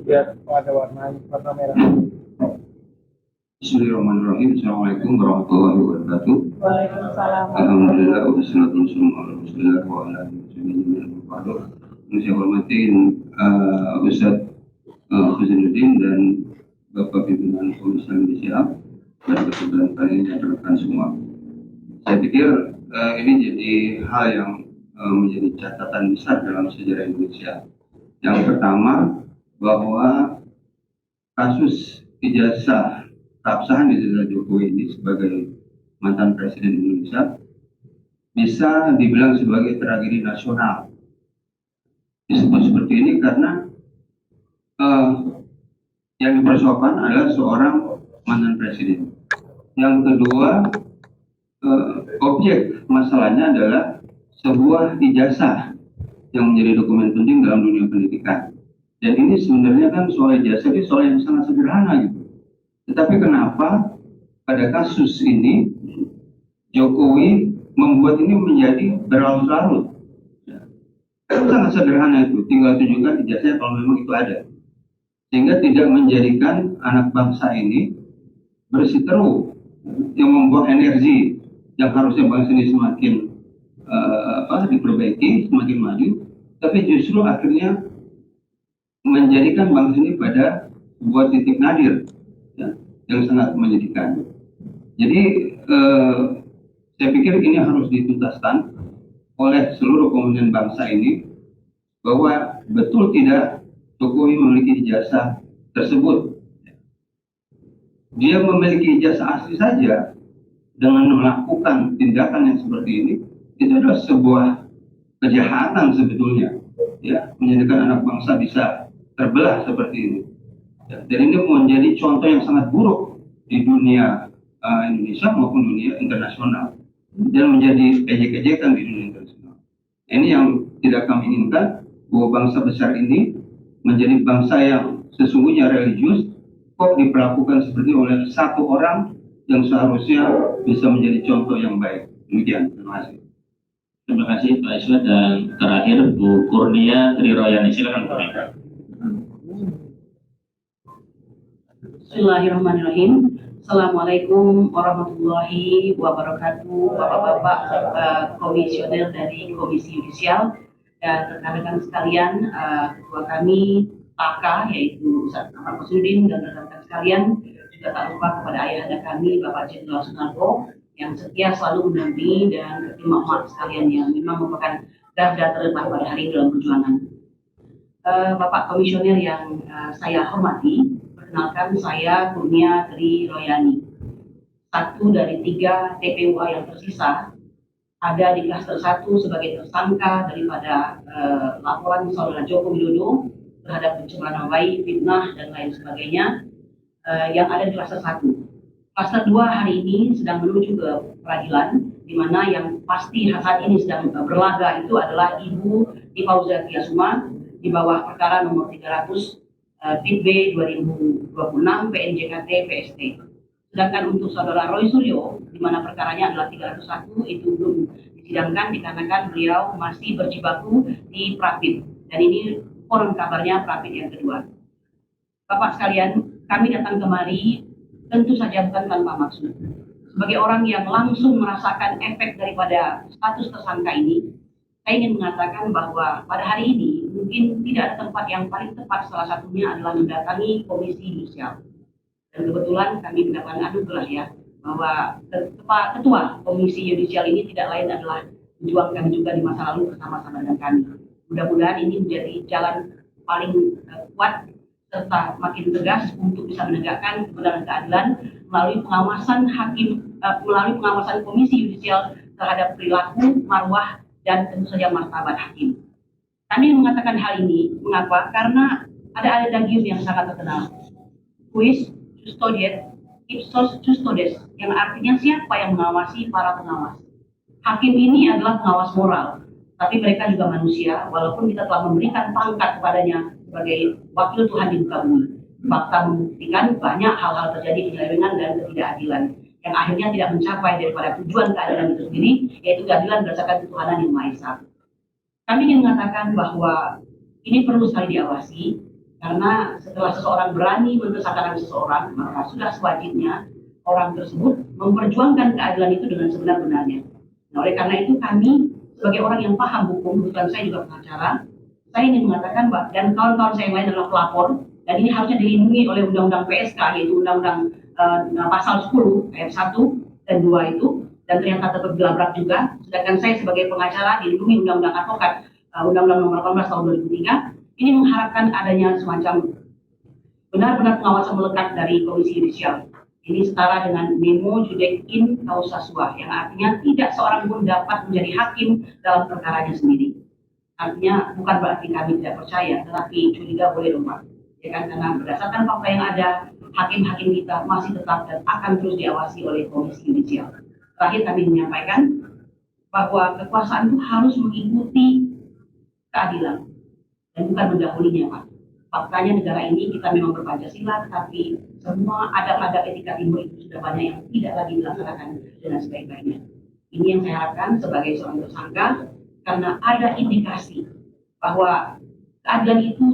Biar ada warna merah. Bismillahirrahmanirrahim. Assalamualaikum warahmatullahi wabarakatuh. Waalaikumsalam. Alhamdulillah, wassalatu wassalamu ala rasulillah wa ala alihi wa sahbihi. Saya hormatin Ustadz Khuzainuddin dan Bapak Pimpinan Komisi Yudisial dan rekan-rekan semua. Saya pikir ini jadi hal yang menjadi catatan besar dalam sejarah Indonesia. Yang pertama, bahwa kasus ijazah keabsahan ijazah Jokowi ini sebagai mantan presiden Indonesia bisa dibilang sebagai tragedi nasional. Disebut seperti ini karena yang dipersoalkan adalah seorang mantan presiden. Yang kedua, objek masalahnya adalah sebuah ijazah yang menjadi dokumen penting dalam dunia pendidikan. Dan ini sebenarnya kan soal ijazah ini soal yang sangat sederhana gitu. Tetapi kenapa pada kasus ini Jokowi membuat ini menjadi berlarut-larut? Itu sangat sederhana itu, tinggal tunjukkan ijazahnya kalau memang itu ada. Sehingga tidak menjadikan anak bangsa ini bersiteru yang membuat energi yang harusnya bangsa ini semakin diperbaiki, semakin maju, tapi justru akhirnya menjadikan bangsa ini pada sebuah titik nadir ya, yang sangat menyedihkan. Jadi saya pikir ini harus dituntaskan oleh seluruh komponen bangsa ini bahwa betul tidak Jokowi memiliki ijazah tersebut. Dia memiliki ijazah asli saja dengan melakukan tindakan yang seperti ini, itu adalah sebuah kejahatan sebetulnya, ya, menjadikan anak bangsa bisa terbelah seperti ini. Ya, dan ini menjadi contoh yang sangat buruk di dunia Indonesia maupun dunia internasional, dan menjadi ejek-ejekan di dunia internasional. Ini yang tidak kami inginkan, bahwa bangsa besar ini menjadi bangsa yang sesungguhnya religius, kok diperlakukan seperti oleh satu orang yang seharusnya bisa menjadi contoh yang baik. Demikian, terima kasih. Terima kasih Pak Iswad, dan terakhir Bu Kurnia Triroyani, silakan Bu. Bismillahirrahmanirrahim. Assalamualaikum warahmatullahi wabarakatuh, Bapak-bapak komisioner dari Komisi Yudisial dan rekan-rekan sekalian, ketua kami Taka yaitu Ustaz Ahmad Masudin, dan rekan-rekan sekalian, juga tak lupa kepada ayahanda kami Bapak Jenderal Sunarko yang setia selalu mendampingi, dan emak-emak sekalian yang memang merupakan garda terdepan pada hari dalam perjuangan. Bapak komisioner yang saya hormati, perkenalkan saya Kurnia Triroyani, satu dari 3 TPUA yang tersisa, ada di klaster 1 sebagai tersangka daripada laporan saudara Joko Widodo terhadap pencemaran nama baik, fitnah dan lain sebagainya, yang ada di klaster 1. Klaster 2 hari ini sedang menuju ke peradilan, di mana yang pasti saat ini sedang berlaga itu adalah Ibu Fauzia Tiasuma di bawah perkara nomor 300 PIB 2026 PNJKT PST. Sedangkan untuk saudara Roy Suryo, di mana perkaranya adalah 301, itu belum disidangkan dikarenakan beliau masih berjibaku di Prapit, dan ini konon kabarnya Prapit yang kedua. Bapak sekalian, kami datang kemari tentu saja bukan tanpa maksud. Sebagai orang yang langsung merasakan efek daripada status tersangka ini, saya ingin mengatakan bahwa pada hari ini mungkin tidak ada tempat yang paling tepat, salah satunya adalah mendatangi Komisi Yudisial. Dan kebetulan kami mendapatkan anugerah ya, bahwa ketua Komisi Yudisial ini tidak lain adalah pejuang kami juga di masa lalu bersama-sama dengan kami. Mudah-mudahan ini menjadi jalan paling kuat serta makin tegas untuk bisa menegakkan kebenaran keadilan melalui pengawasan hakim, melalui pengawasan Komisi Yudisial terhadap perilaku, marwah, dan tentu saja martabat hakim. Kami mengatakan hal ini, mengapa? Karena ada adagium yang sangat terkenal, quis custodiet ipsos custodes, yang artinya siapa yang mengawasi para pengawas. Hakim ini adalah pengawas moral, tapi mereka juga manusia, walaupun kita telah memberikan pangkat kepadanya sebagai wakil Tuhan di muka bumi. Fakta membuktikan banyak hal-hal terjadi penyelewengan dan ketidakadilan yang akhirnya tidak mencapai daripada tujuan keadilan itu sendiri, yaitu keadilan berdasarkan ketuhanan yang Maha Esa. Kami ingin mengatakan bahwa ini perlu sekali diawasi, karena setelah seseorang berani mentersangkakan seseorang, maka sudah sewajibnya orang tersebut memperjuangkan keadilan itu dengan sebenar-benarnya. Nah, oleh karena itu kami sebagai orang yang paham hukum, kebetulan saya juga pengacara, saya ingin mengatakan bahwa, dan kawan-kawan saya yang lain adalah pelapor, dan ini harusnya dilindungi oleh Undang-Undang PSK, yaitu Undang-Undang pasal 10 ayat 1 dan 2 itu, dan ternyata tetap gelabrak juga. Sedangkan saya sebagai pengacara dilindungi Undang-Undang Advokat, Undang-Undang nomor 18 tahun 2003, ini mengharapkan adanya semacam benar-benar pengawasan melekat dari Komisi Yudisial. Ini setara dengan memo judek in causa sua, yang artinya tidak seorang pun dapat menjadi hakim dalam perkaranya sendiri. Artinya bukan berarti kami tidak percaya, tetapi curiga boleh dong Pak. Ya kan, karena berdasarkan fakta yang ada, hakim-hakim kita masih tetap dan akan terus diawasi oleh Komisi Yudisial. Terakhir kami menyampaikan bahwa kekuasaan itu harus mengikuti keadilan dan bukan mendahulunya Pak. Faktanya negara ini kita memang berpancasila, tetapi semua adab-adab etika timur itu sudah banyak yang tidak lagi dilaksanakan dengan sebaik-baiknya. Ini yang saya harapkan sebagai seorang tersangka, karena ada indikasi bahwa keadilan itu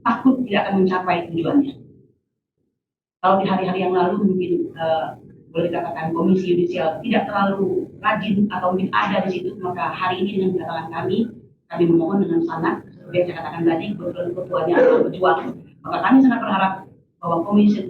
takut tidak akan mencapai tujuannya. Kalau di hari-hari yang lalu mungkin boleh dikatakan Komisi Yudisial tidak terlalu rajin atau mungkin ada di situ, maka hari ini dengan kedatangan kami memohon dengan sangat, seperti yang saya katakan tadi, kebetulan ketuanya adalah berjuang, maka kami sangat berharap bahwa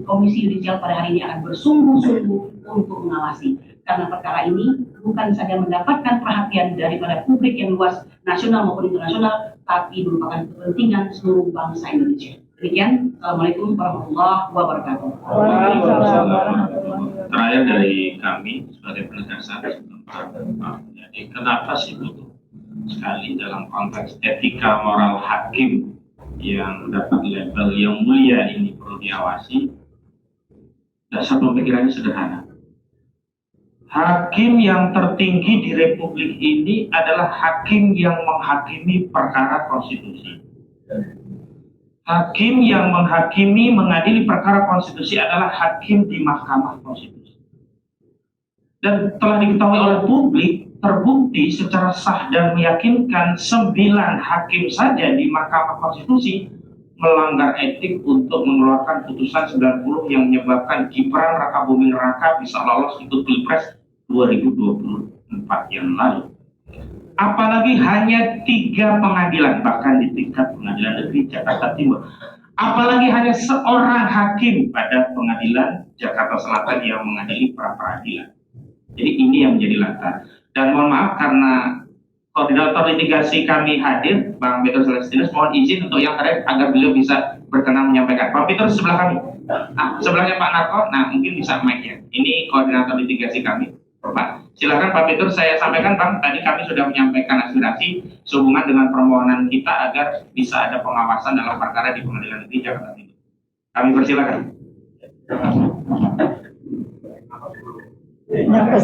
Komisi Yudisial pada hari ini akan bersungguh-sungguh untuk mengawasi, karena perkara ini bukan saja mendapatkan perhatian daripada publik yang luas, nasional maupun internasional, tapi merupakan kepentingan seluruh bangsa Indonesia. Demikian, Assalamualaikum warahmatullahi wabarakatuh. Waalaikumsalam warahmatullahi wabarakatuh. Terakhir dari kami sebagai penegasan, jadi kenapa sih butuh sekali dalam konteks etika moral hakim yang dapat label yang mulia ini perlu diawasi? Dasar pemikirannya sederhana. Hakim yang tertinggi di Republik ini adalah hakim yang menghakimi perkara konstitusi. Hakim yang menghakimi, mengadili perkara konstitusi adalah hakim di Mahkamah Konstitusi. Dan telah diketahui oleh publik, terbukti secara sah dan meyakinkan 9 hakim saja di Mahkamah Konstitusi melanggar etik untuk mengeluarkan putusan 90 yang menyebabkan Gibran Rakabuming Raka bisa lolos ikut Pilpres 2024 yang lalu. Apalagi hanya 3 pengadilan, bahkan di tingkat pengadilan negeri Jakarta Timur. Apalagi hanya seorang hakim pada pengadilan Jakarta Selatan yang mengadili pra-peradilan. Jadi ini yang menjadi latar. Dan mohon maaf karena koordinator litigasi kami hadir, Bang Petrus Celestinus, mohon izin untuk yang terakhir agar beliau bisa berkenan menyampaikan. Bang Petrus sebelah kami. Sebelahnya Pak Narko, nah mungkin bisa mic-nya. Ini koordinator litigasi kami. Pak, silakan Pak Petrus, saya sampaikan Bang, tadi kami sudah menyampaikan aspirasi sehubungan dengan permohonan kita agar bisa ada pengawasan dalam perkara di Pengadilan Negeri Jakarta Timur. Kami persilakan. Terima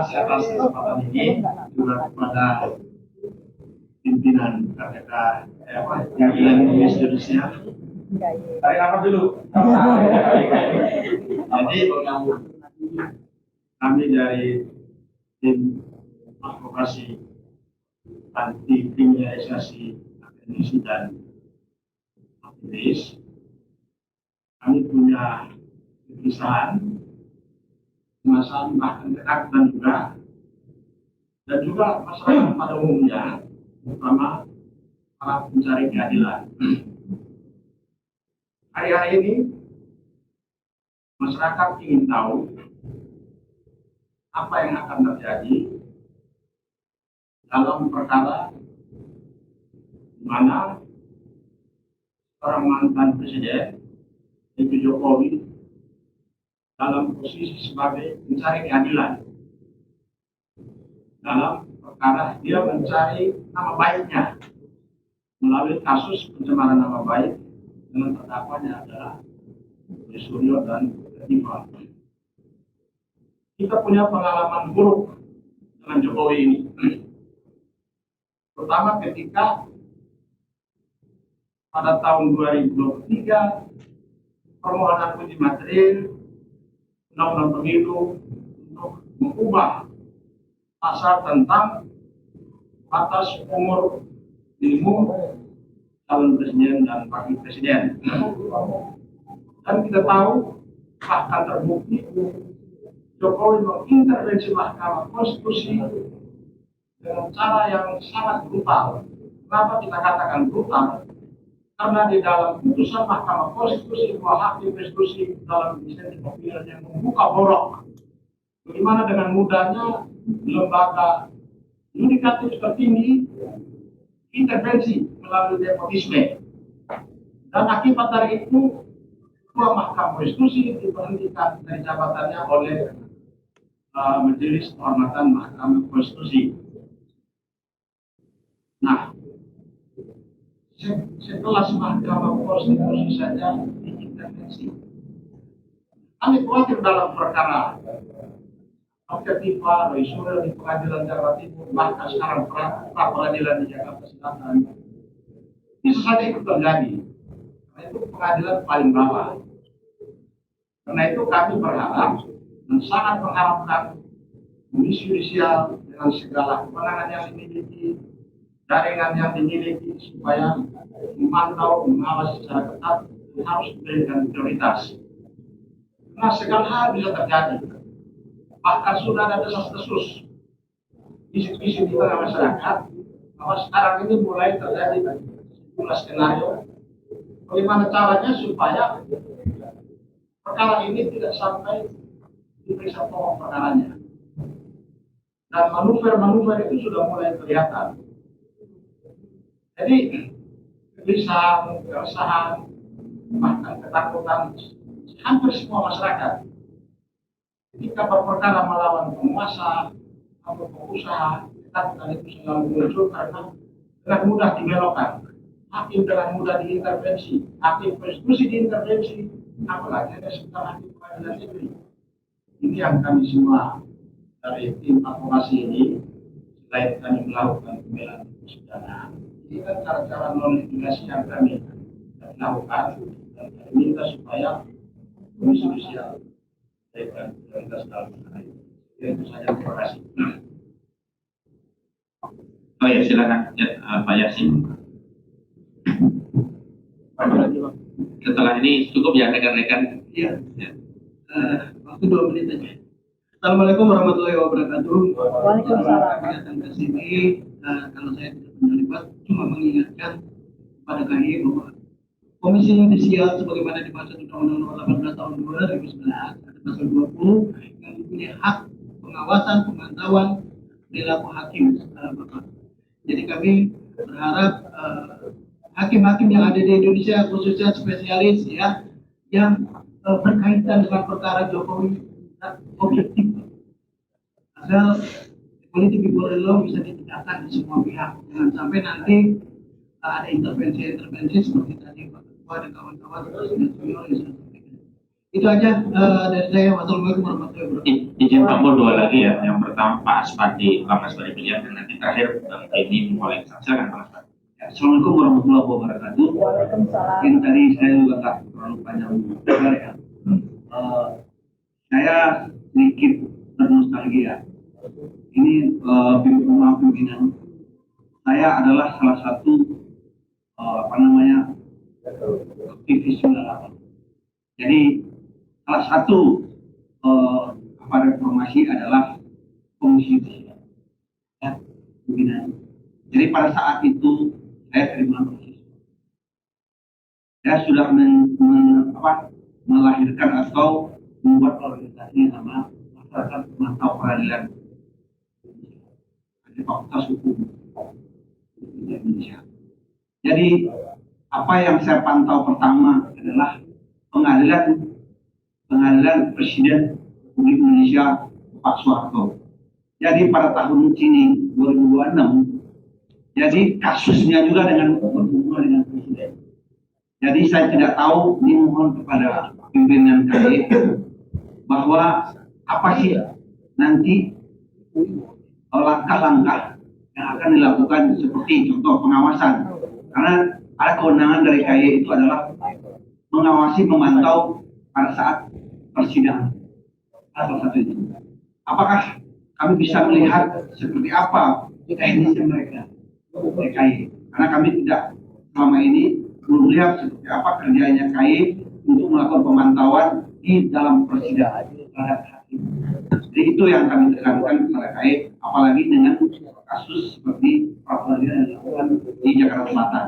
kasih atas kesempatan ini juga kepada pimpinan KPK yang Komisi Yudisial. Tarik nafas dulu. Jadi kami dari tim advokasi anti kriminalisasi akademisi dan aktivis, kami punya kegelisahan, kemasan bahkan ketakutan juga, dan juga masyarakat pada umumnya, terutama para pencari keadilan. Hari-hari ini masyarakat ingin tahu apa yang akan terjadi dalam perkara di mana seorang mantan presiden yaitu Jokowi dalam posisi sebagai pencari keadilan dalam perkara dia mencari nama baiknya melalui kasus pencemaran nama baik dengan terdakwanya adalah Suryo dan Tifal. Kita punya pengalaman buruk dengan Jokowi ini, terutama ketika pada tahun 2023 permohonan uji materi undang-undang pemilu untuk mengubah pasal tentang batas umur minimum calon presiden dan wakil presiden. Dan kita tahu bahkan terbukti Jokowi mengintervensi Mahkamah Konstitusi dengan cara yang sangat brutal. Kenapa kita katakan brutal? Karena di dalam putusan Mahkamah Konstitusi bahwa hakim konstitusi dalam insentif pemilihan yang membuka borok, bagaimana dengan mudahnya lembaga yudikatif tertinggi intervensi melalui nepotisme, dan akibat dari itu Ketua Mahkamah Konstitusi diberhentikan dari jabatannya oleh Majelis Kehormatan Mahkamah Konstitusi. Nah, setelah Mahkamah Konstitusi saja diintervensi, kami khawatir dalam perkara Tifal, Roy Suryo di Pengadilan Jakarta Timur, bahkan sekarang pra-peradilan di Jakarta Selatan, bisa saja itu terjadi. Karena itu pengadilan paling bawah. Karena itu kami berharap dan sangat mengharapkan Komisi Yudisial dengan segala kewenangan yang dimiliki, jaringan yang dimiliki, supaya memantau, mengawasi secara ketat harus diberikan prioritas. Karena segala hal bisa terjadi. Bahkan sudah ada desas-desus isu-isu di tengah masyarakat bahwa sekarang ini mulai terjadi sejumlah skenario bagaimana caranya supaya perkara ini tidak sampai diperiksa pokok perkaranya. Dan manuver-manuver itu sudah mulai kelihatan. Jadi kegelisahan, keresahan, bahkan ketakutan hampir semua masyarakat ketika berperkara melawan penguasa atau pengusaha, ketakutan itu selalu muncul karena dengan mudah dibelokkan, hakim dengan mudah diintervensi, hakim konstitusi diintervensi, apalagi ada sekitar hakim pengadilan negeri. Ini yang kami semua dari tim advokasi ini, selain kami melakukan pembelaan pidana, ini kan cara-cara non-litigasi yang kami lakukan, dan kami minta supaya Komisi Judisial memberikan prioritas dalam hal ini. Itu saja, terima kasih. Oh ya, silakan Pak Yasin. Setelah ini cukup ya rekan-rekan. Iya. Waktu 2 menit aja. Assalamualaikum warahmatullahi wabarakatuh. Waalaikumsalam. Datang ke sini, kalau saya tidak terlibat, cuma mengingatkan kepada KAI bahwa Komisi Yudisial sebagaimana dimaksud Undang-Undang Nomor 18 Tahun 2011 ada pasal 20 yang mempunyai hak pengawasan, pemantauan perilaku hakim secara berkala. Jadi kami berharap hakim-hakim yang ada di Indonesia khususnya spesialis ya yang berkaitan dengan perkara Jokowi objektif agar politik law bisa ditegakkan di semua pihak, jangan sampai nanti ada intervensi seperti tadi Pak Ketua dan kawan-kawan yang sudah sampaikan. Itu aja dari saya. Wassalamualaikum warahmatullahi wabarakatuh. Izin Pak Pol dua lagi ya. Yang pertama Pak Aspadi, Pak Aspadi Pilihan, dan nanti terakhir Bang Edi mulai. Silakan Pak Aspadi. Assalamualaikum warahmatullahi wabarakatuh. Waalaikumsalam. Yang tadi saya juga nggak terlalu panjang lebar ya. Saya sedikit bernostalgia. Ini pimpinan saya adalah salah satu aktivis 98. Jadi salah satu reformasi adalah Komisi Yudisial. Ya, pimpinan. Jadi pada saat itu saya terima proses. Saya sudah melahirkan atau membuat organisasi nama masyarakat pemantau peradilan di Fakultas Hukum Indonesia. Jadi apa yang saya pantau pertama adalah pengadilan Presiden Republik Indonesia Pak Soeharto. Jadi pada tahun ini 2026, jadi kasusnya juga dengan berhubungan dengan Presiden. Jadi saya tidak tahu, ini mohon kepada pimpinan KAI bahwa apa sih nanti langkah-langkah yang akan dilakukan seperti contoh pengawasan. Karena ada kewenangan dari KAI itu adalah mengawasi, memantau pada saat persidangan. Salah satu itu. Apakah kami bisa melihat seperti apa teknisnya mereka dari KAI? Karena kami tidak selama ini belum melihat seperti apa kerjanya KAI untuk melakukan pemantauan di dalam persidangan terhadap hakim. Jadi itu yang kami tekankan kepada KAI, apalagi dengan kasus seperti peradilan yang dilakukan di Jakarta Selatan.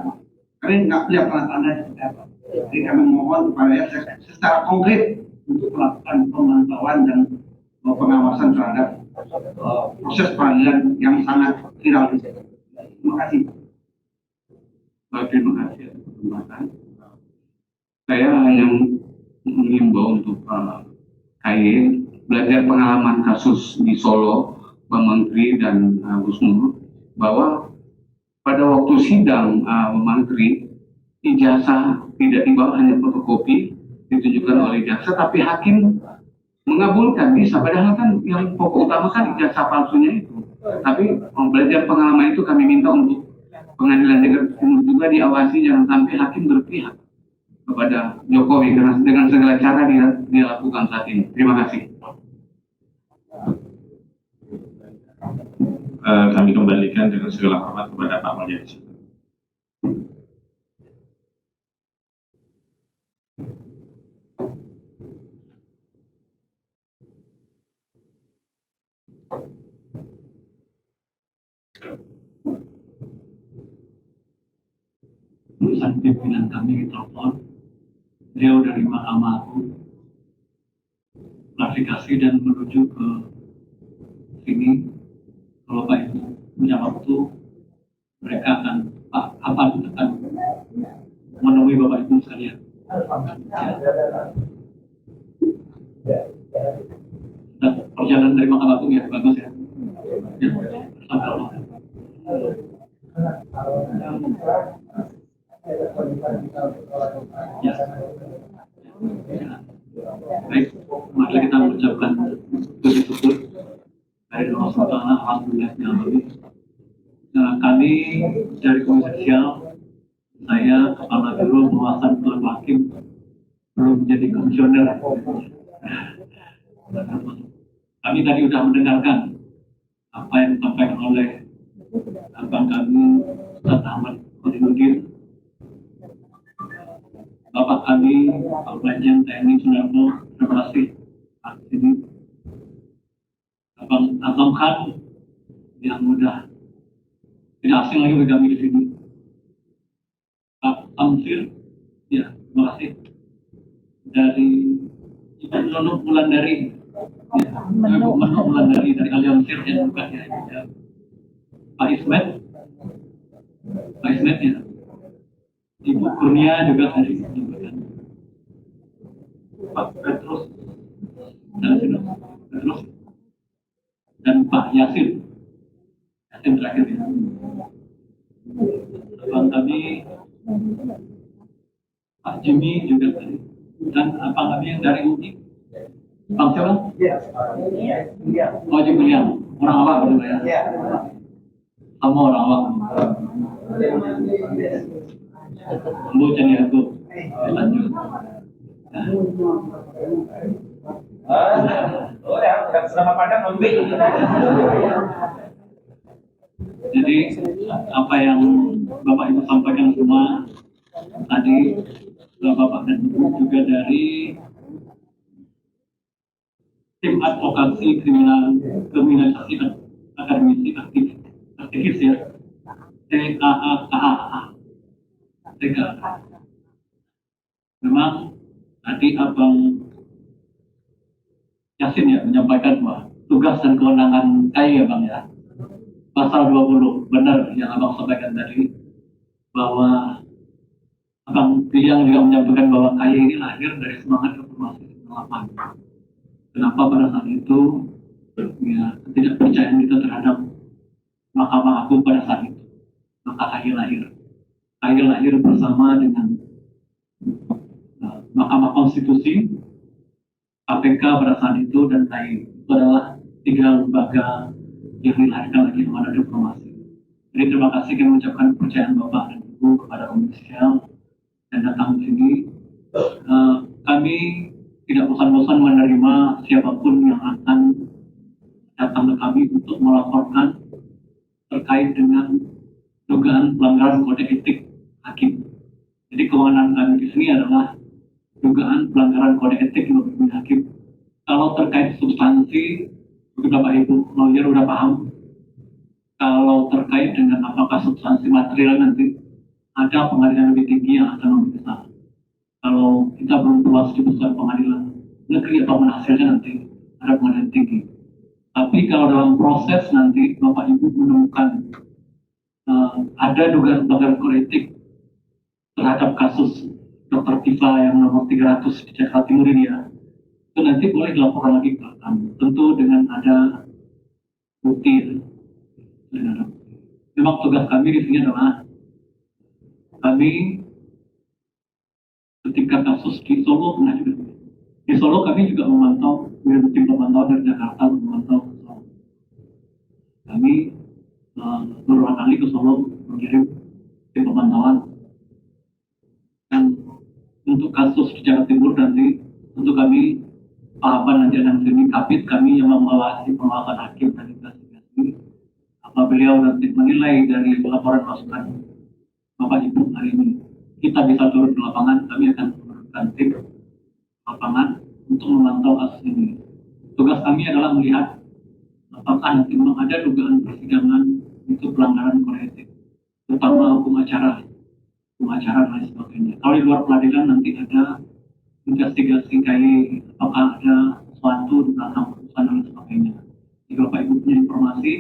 Kami nggak lihat tanda-tanda seperti apa. Jadi kami mohon kepada secara konkret untuk melakukan pemantauan dan pengawasan terhadap proses peradilan yang sangat viral. Terima kasih. Terima kasih atas kesempatan. Saya hanya mengimbau untuk KAI belajar pengalaman kasus di Solo, Pak Menteri dan Gus Nur, bahwa pada waktu sidang Menteri, ijazah tidak dibawa, hanya fotokopi ditunjukkan oleh jaksa, tapi hakim mengabulkan bisa. Padahal kan yang pokok utama kan ijazah palsunya itu. Tapi belajar pengalaman itu kami minta untuk pengadilan negeri juga diawasi, jangan sampai hakim berpihak kepada Jokowi karena dengan segala cara dia lakukan saat ini. Terima kasih. Kami kembalikan dengan segala hormat kepada Pak Mulyadi. urusan pimpinan kami telepon, beliau dari Mahkamah Agung klarifikasi dan menuju ke sini. Kalau Pak Ibu punya waktu, mereka akan menemui Bapak Ibu sekalian. Dan perjalanan dari Mahkamah Agung ya bagus ya. Sampai Allah. Ya. Baik, mari kita mengucapkan puji syukur dari Allah SWT. Alhamdulillah. Kami dari Komisi Judisial, saya Kepala Biro Pengawasan Pelaku Hakim, belum menjadi komisioner. Kami tadi sudah mendengarkan apa yang disampaikan oleh abang kami Ustaz Ahmad Khodinuddin, Bapak kami Pak Brigjen TNI Sunarno, terima kasih di sini. Abang Azam Khan yang mudah tidak asing lagi bagi kami di sini. Pak Amsir, ya terima kasih. Dari Ibu Nunuk Wulandari, Ibu Nunuk Wulandari dari Aliansir ya bukan ya, ya. Pak Ismet ya. Ibu Kurnia juga tadi menyampaikan. Pak Petrus dan Pak Yasin terakhir ya. Abang kami Pak Jimmy juga tadi, dan abang kami yang dari UI, Bang siapa? Oh Julian, orang awak berdua ya? Sama orang awak. Bu jadi aku lanjut. Jadi apa yang Bapak Ibu sampaikan semua tadi, Bapak dan Ibu juga dari tim advokasi kriminalisasi akademisi aktivis ya, TAAKA. Memang tadi Abang Yasin ya menyampaikan bahwa tugas dan kewenangan KAI ya Bang ya, pasal 20 benar yang Abang sampaikan tadi, bahwa Abang yang juga menyampaikan bahwa KAI ini lahir dari semangat reformasi 98. Kenapa pada saat itu ya ketidakpercayaan kita terhadap Mahkamah Agung pada saat itu, maka KAI lahir. KAI lahir bersama dengan Mahkamah Konstitusi, KPK pada saat itu, dan KAI. Itu adalah 3 lembaga yang dilahirkan lagi kepada reformasi. Jadi terima kasih kami mengucapkan kepercayaan Bapak dan Ibu kepada Komisi Judisial dan datang ke sini. Kami tidak bosan-bosan menerima siapapun yang akan datang ke kami untuk melaporkan terkait dengan dugaan pelanggaran kode etik hakim. Jadi kewenangan kami di sini adalah dugaan pelanggaran kode etik yang dilakukan hakim. Kalau terkait substansi, Bapak Ibu lawyer udah paham. Kalau terkait dengan apakah substansi material nanti ada pengadilan lebih tinggi yang akan memeriksa. Kalau kita belum puas di putusan pengadilan negeri atau hasilnya nanti ada pengadilan tinggi. Tapi kalau dalam proses nanti Bapak Ibu menemukan ada dugaan pelanggaran kode etik terhadap kasus Dr. Tifa yang nomor 300 di Jakarta Timur ini ya, itu nanti boleh dilaporkan lagi ke kami. Tentu dengan ada bukti. Memang tugas kami di sini adalah kami ketika kasus di Solo pernah juga. Di Solo kami juga memantau, tim pemantau dari Jakarta memantau ke Solo. Kami berulang kali ke Solo mengirim tim pemantauan. Dan untuk kasus di Jakarta Timur nanti, untuk kami tahapan nanti ada sini kapit kami yang mengawasi pengawasan hakim dan investigasi. Apa beliau nanti menilai dari laporan masukan Bapak Ibu hari ini, kita bisa turun ke lapangan, kami akan menurunkan tim lapangan untuk memantau kasus ini. Tugas kami adalah melihat apakah nanti memang ada dugaan persidangan itu pelanggaran kode etik, terutama hukum acara dan lain sebagainya. Kalau di luar peradilan nanti ada investigasi kayak apakah ada sesuatu di belakang putusan dan lain sebagainya. Jika Bapak Ibu punya informasi,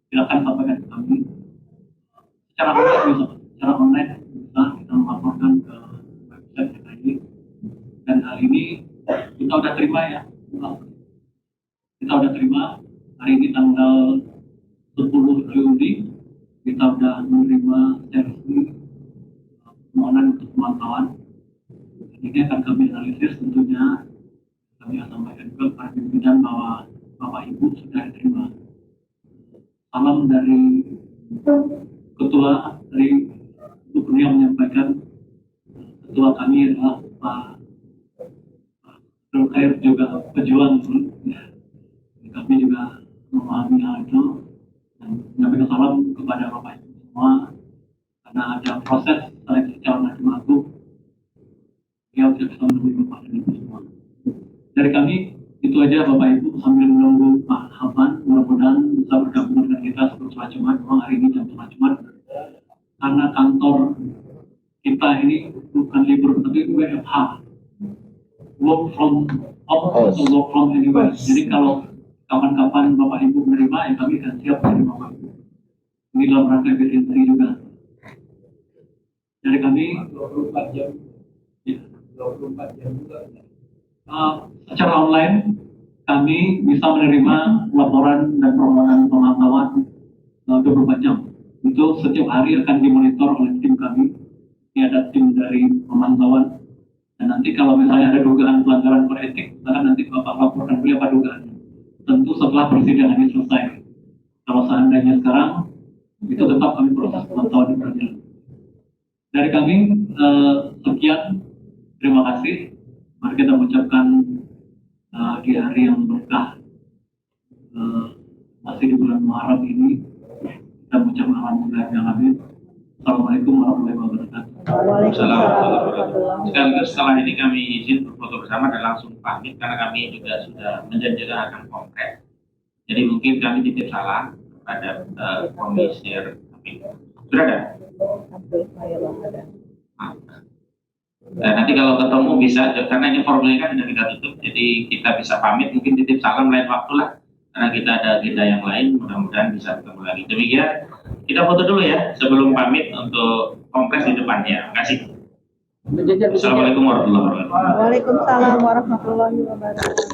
silakan sampaikan ke kami. Secara online bisa kita melaporkan ke website TKI. Dan hal ini kita udah terima ya. Kita udah terima hari ini tanggal 10 Juli kita udah menerima servis permohonan untuk pemantauan. Ini akan kami analisis tentunya. Kami akan sampaikan juga kepada pimpinan bahwa Bapak Ibu sudah diterima. Salam dari Ketua dari Gubernur menyampaikan, Ketua kami adalah Pak Khair juga pejuang. Kami juga memahami hal itu dan menyampaikan salam kepada Bapak Ibu semua karena ada proses seleksi calon hakim agung yang tidak bisa menemui Bapak dan Ibu semua. Dari kami itu aja Bapak Ibu, sambil menunggu Pak Havan mudah-mudahan bisa bergabung dengan kita sebelum sholat Jumat. Memang hari ini jam sholat Jumat karena kantor kita ini bukan libur tapi WFH, work from home atau work from anywhere. Jadi kalau kapan-kapan Bapak Ibu menerima, ya kami akan siap menerima Bapak Ibu. Ini dalam rangka efisiensi juga. Dari kami 24 jam. Ya. 24 jam juga. Secara online kami bisa menerima laporan dan permohonan pemantauan 24 jam. Itu setiap hari akan dimonitor oleh tim kami. Ini ada tim dari pemantauan. Dan nanti kalau misalnya ada dugaan pelanggaran kode etik, maka nanti Bapak laporkan beliau apa dugaannya. Tentu setelah persidangan ini selesai. Kalau seandainya sekarang, itu tetap kami proses pemantauan di pengadilan. Dari kami, sekian. Terima kasih. Mari kita mengucapkan di hari yang berkah, masih di bulan Muharram ini, kita mengucapkan alhamdulillahirrahmanirrahim. Assalamualaikum warahmatullahi wabarakatuh. Waalaikumsalam. Sekaligus setelah ini kami izin berfoto bersama dan langsung pamit karena kami juga sudah menjanjikan akan konkret. Jadi mungkin kami titip salam kepada komisir kami. Sudah ada? Nanti kalau ketemu bisa, karena ini formulnya kan sudah kita tutup, jadi kita bisa pamit, mungkin titip salam lain waktu lah, karena kita ada agenda yang lain, mudah-mudahan bisa ketemu lagi. Demikian, kita foto dulu ya, sebelum pamit untuk kompres di depannya. Terima kasih. Assalamualaikum warahmatullahi wabarakatuh. Waalaikumsalam warahmatullahi wabarakatuh.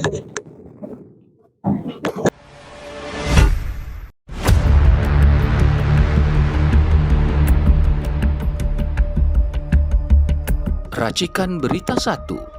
Racikan Berita 1